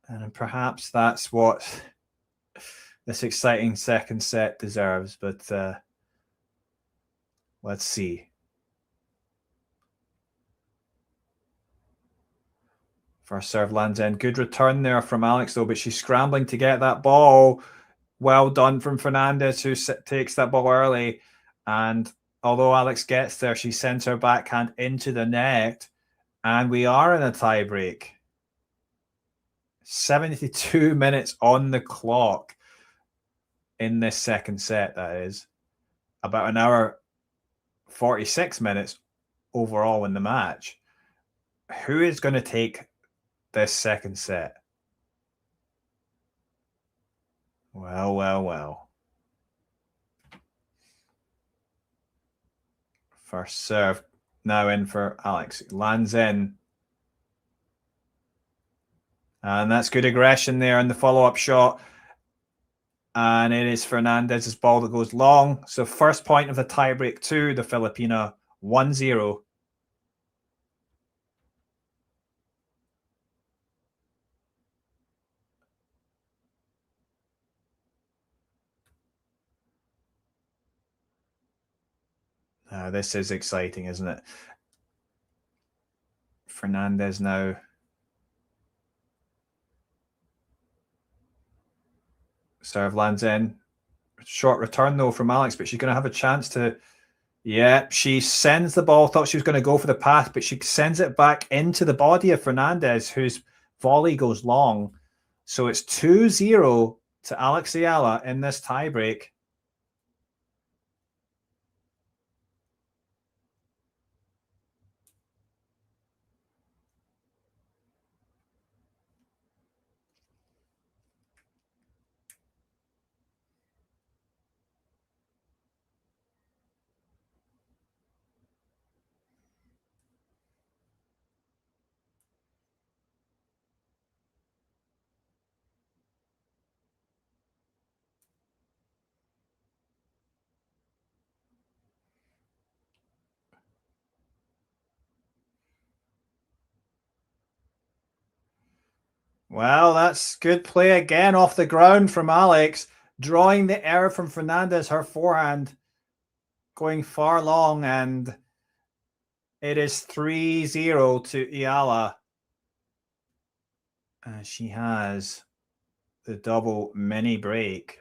And perhaps that's what this exciting second set deserves, but let's see. First serve lands in. Good return there from Alex, though, but she's scrambling to get that ball. Well done from Fernandez, who takes that ball early. And although Alex gets there, she sends her backhand into the net. And we are in a tiebreak. 72 minutes on the clock in this second set, that is. About an hour, 46 minutes overall in the match. Who is going to take this second set? Well, well, well. First serve now in for Alex. Lands in. And that's good aggression there on the follow-up shot. And it is Fernandez's ball that goes long. So first point of the tiebreak to the Filipina, 1-0. This is exciting, isn't it? Fernandez now. Serve lands in. Short return, though, from Alex, but she's going to have a chance to... Yeah, she sends the ball. Thought she was going to go for the pass, but she sends it back into the body of Fernandez, whose volley goes long. So it's 2-0 to Alex Eala in this tiebreak. Well, that's good play again off the ground from Alex, drawing the error from Fernandez, her forehand going far long, and it is 3-0 to Eala. She has the double mini break.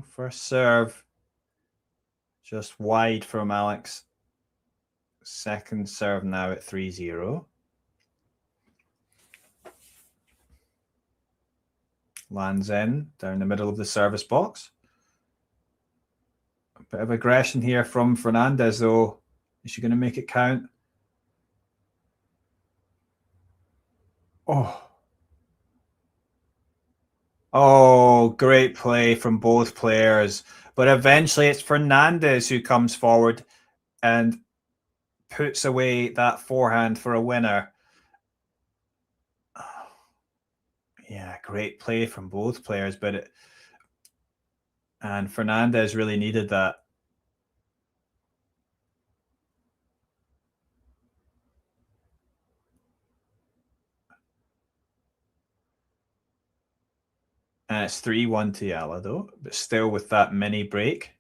First serve, just wide from Alex. Second serve now at 3-0. Lands in, down the middle of the service box. A bit of aggression here from Fernandez, though. Is she going to make it count? Oh, great play from both players. But eventually it's Fernandez who comes forward and puts away that forehand for a winner. Yeah, great play from both players, and Fernandez really needed that. And it's 3-1 to Eala, though, but still with that mini break.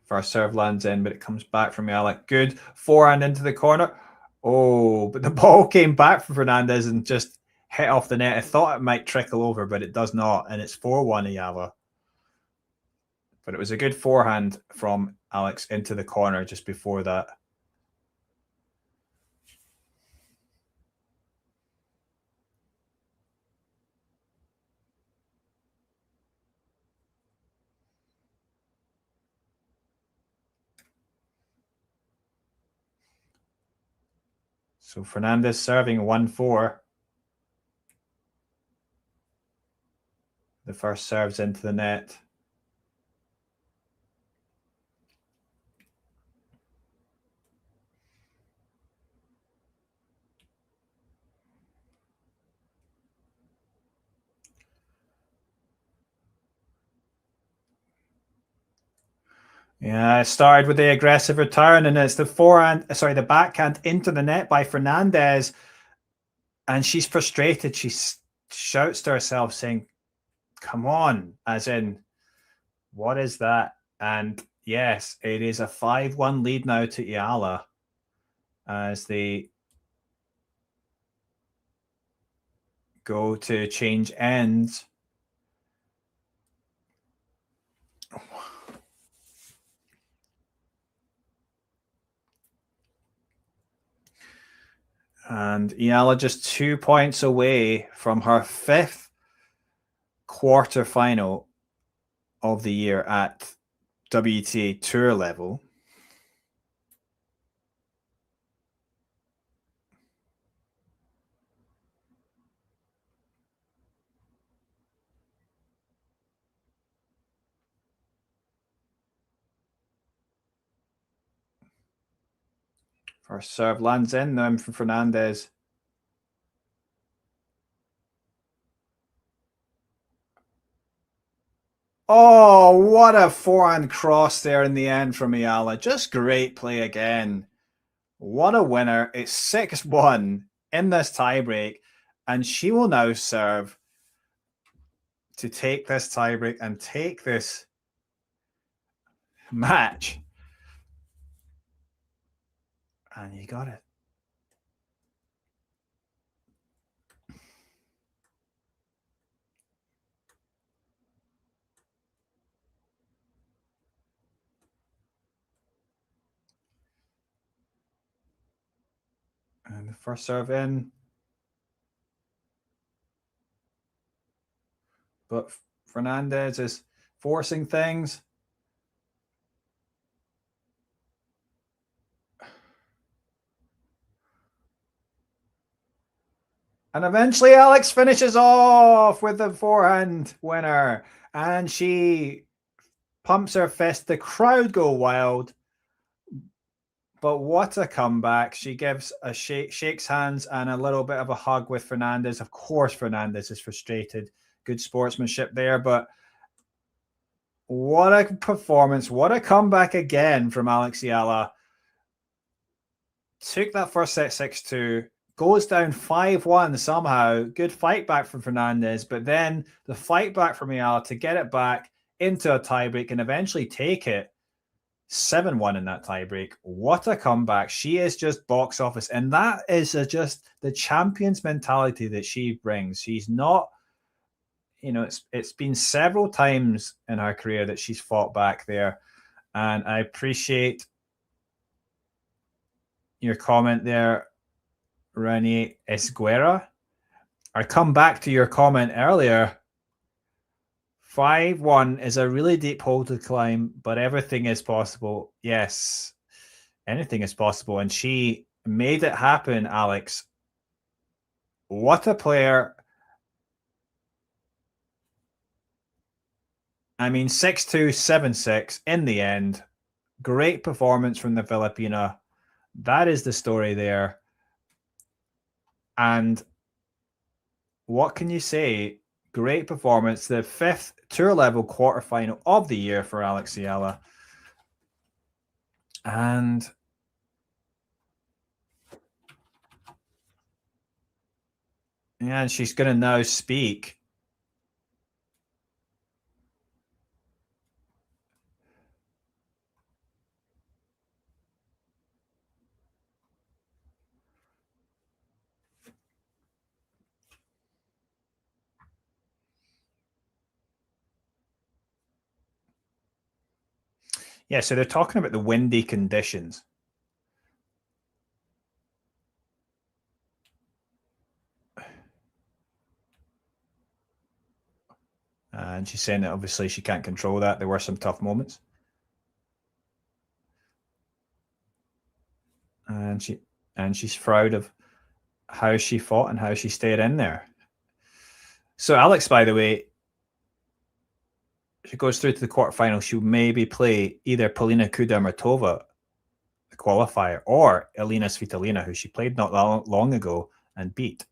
First serve lands in, but it comes back from Eala. Good forehand into the corner. Oh, but the ball came back from Fernandez and just hit off the net. I thought it might trickle over, but it does not. And it's 4-1 Eala. But it was a good forehand from Alex into the corner just before that. So Fernandez serving 1-4. The first serve's into the net. Yeah, it started with the aggressive return, and it's the backhand into the net by Fernandez. And she's frustrated. She shouts to herself saying, "Come on," as in, what is that? And yes, it is a 5-1 lead now to Eala as they go to change ends. And Eala just 2 points away from her 5th quarterfinal of the year at WTA Tour level. First serve lands in now from Fernandez. Oh, what a forehand cross there in the end from Eala. Just great play again. What a winner. It's 6-1 in this tiebreak, and she will now serve to take this tiebreak and take this match. And you got it. And the first serve in. But Fernandez is forcing things. And eventually Alex finishes off with the forehand winner. And she pumps her fist. The crowd go wild. But what a comeback. She gives a shakes hands and a little bit of a hug with Fernandez. Of course, Fernandez is frustrated. Good sportsmanship there. But what a performance. What a comeback again from Alex Eala. Took that first set 6-2. Goes down 5-1 somehow. Good fight back from Fernandez, but then the fight back from Eala to get it back into a tiebreak and eventually take it 7-1 in that tiebreak. What a comeback. She is just box office, and that is just the champion's mentality that she brings. She's not, it's been several times in her career that she's fought back there, and I appreciate your comment there, Rani Esguerra. I come back to your comment earlier. 5-1 is a really deep hole to climb, but everything is possible. Yes, anything is possible. And she made it happen, Alex. What a player. I mean, 6-2, 7-6 in the end. Great performance from the Filipina. That is the story there. And what can you say? Great performance. The 5th tour level quarterfinal of the year for Alex Eala. And yeah, and she's going to now speak. Yeah, so they're talking about the windy conditions. And she's saying that obviously she can't control that. There were some tough moments. And she's proud of how she fought and how she stayed in there. So Alex, by the way, she goes through to the quarterfinal. She'll maybe play either Polina Kudermetova, the qualifier, or Elina Svitolina, who she played not long ago and beat.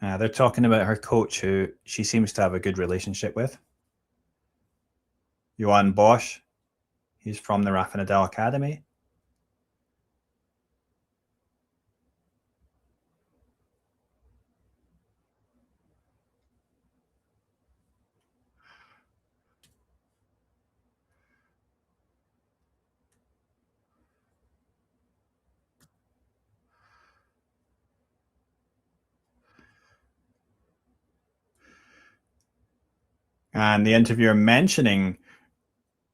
They're talking about her coach, who she seems to have a good relationship with. Johan Bosch. He's from the Rafa Nadal Academy. And the interviewer mentioning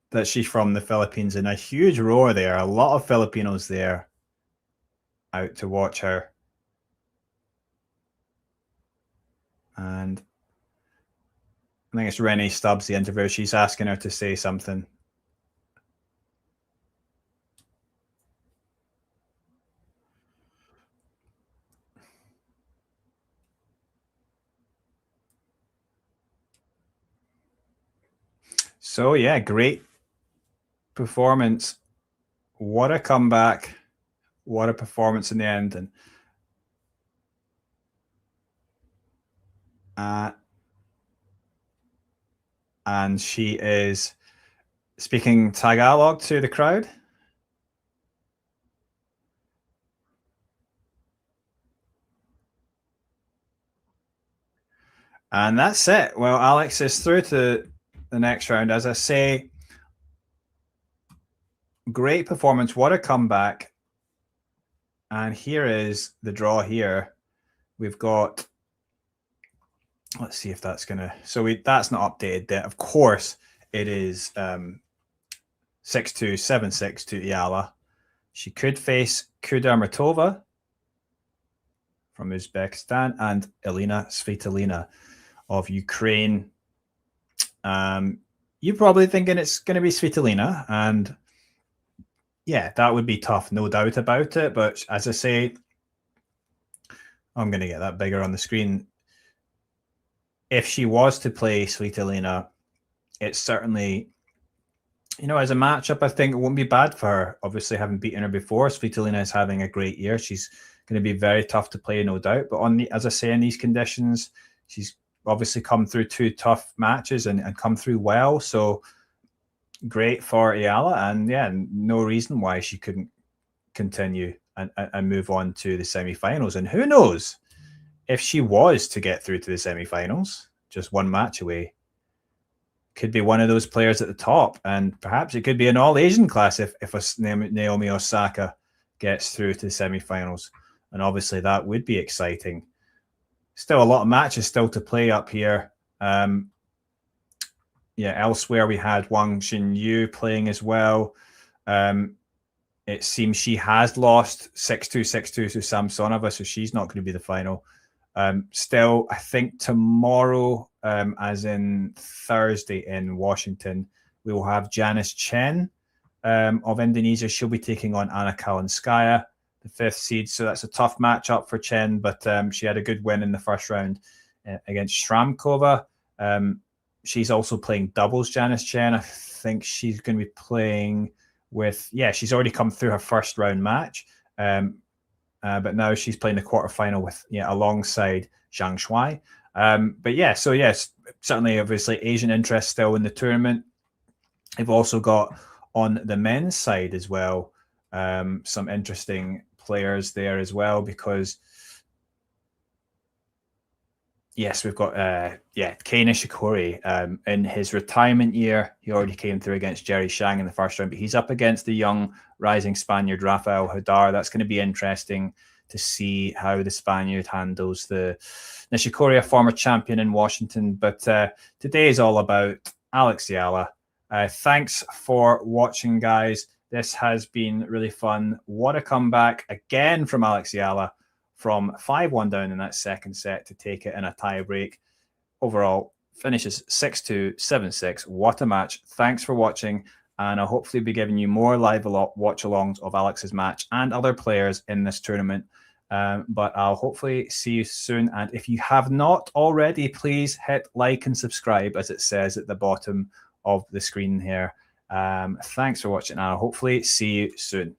that she's from the Philippines, and a huge roar there. A lot of Filipinos there out to watch her. And I think it's Renee Stubbs, the interviewer. She's asking her to say something. So, yeah, great performance. What a comeback. What a performance in the end. And she is speaking Tagalog to the crowd. And that's it. Well, Alex is through to the next round. As I say, great performance. What a comeback. And here is the draw here. We've got, let's see if that's going to, that's not updated yet. Of course, it is 6-2, 7-6 to Eala. She could face Kudermetova from Uzbekistan and Elena Svitolina of Ukraine. You're probably thinking it's going to be Svitolina, and yeah, that would be tough, no doubt about it. But as I say, I'm going to get that bigger on the screen. If she was to play Svitolina, it's certainly, as a matchup, I think it won't be bad for her. Obviously, having beaten her before, Svitolina is having a great year. She's going to be very tough to play, no doubt. But as I say, in these conditions, she's obviously come through 2 tough matches and come through well. So great for Eala, and yeah, no reason why she couldn't continue and move on to the semi-finals. And who knows, if she was to get through to the semi-finals, just 1 match away, could be one of those players at the top, and perhaps it could be an all-Asian class if Naomi Osaka gets through to the semi-finals. And obviously that would be exciting. Still a lot of matches still to play up here. Elsewhere we had Wang Xinyu playing as well. It seems she has lost 6-2, 6-2 to Samsonova, so she's not going to be the final. Still, I think tomorrow, as in Thursday in Washington, we will have Janice Chen of Indonesia. She'll be taking on Anna Kalinskaya, the 5th seed. So that's a tough matchup for Chen, but she had a good win in the first round against Shramkova. She's also playing doubles, Janice Chen. I think she's going to be playing with, she's already come through her first round match. But now she's playing the quarterfinal with, alongside Zhang Shuai. Certainly, obviously, Asian interest still in the tournament. They've also got on the men's side as well some interesting players there as well, because we've got Kei Nishikori in his retirement year. He already came through against Jerry Shang in the first round, but he's up against the young rising Spaniard Rafael Hadar. That's going to be interesting to see how the Spaniard handles the Nishikori, a former champion in Washington. But today is all about Alex Eala. Thanks for watching, guys. This has been really fun. What a comeback again from Alex Eala, from 5-1 down in that second set to take it in a tie break. Overall, finishes 6-2, 7-6. What a match. Thanks for watching, and I'll hopefully be giving you more live watch-alongs of Alex's match and other players in this tournament. But I'll hopefully see you soon. And if you have not already, please hit like and subscribe, as it says at the bottom of the screen here. Thanks for watching, and I'll hopefully see you soon.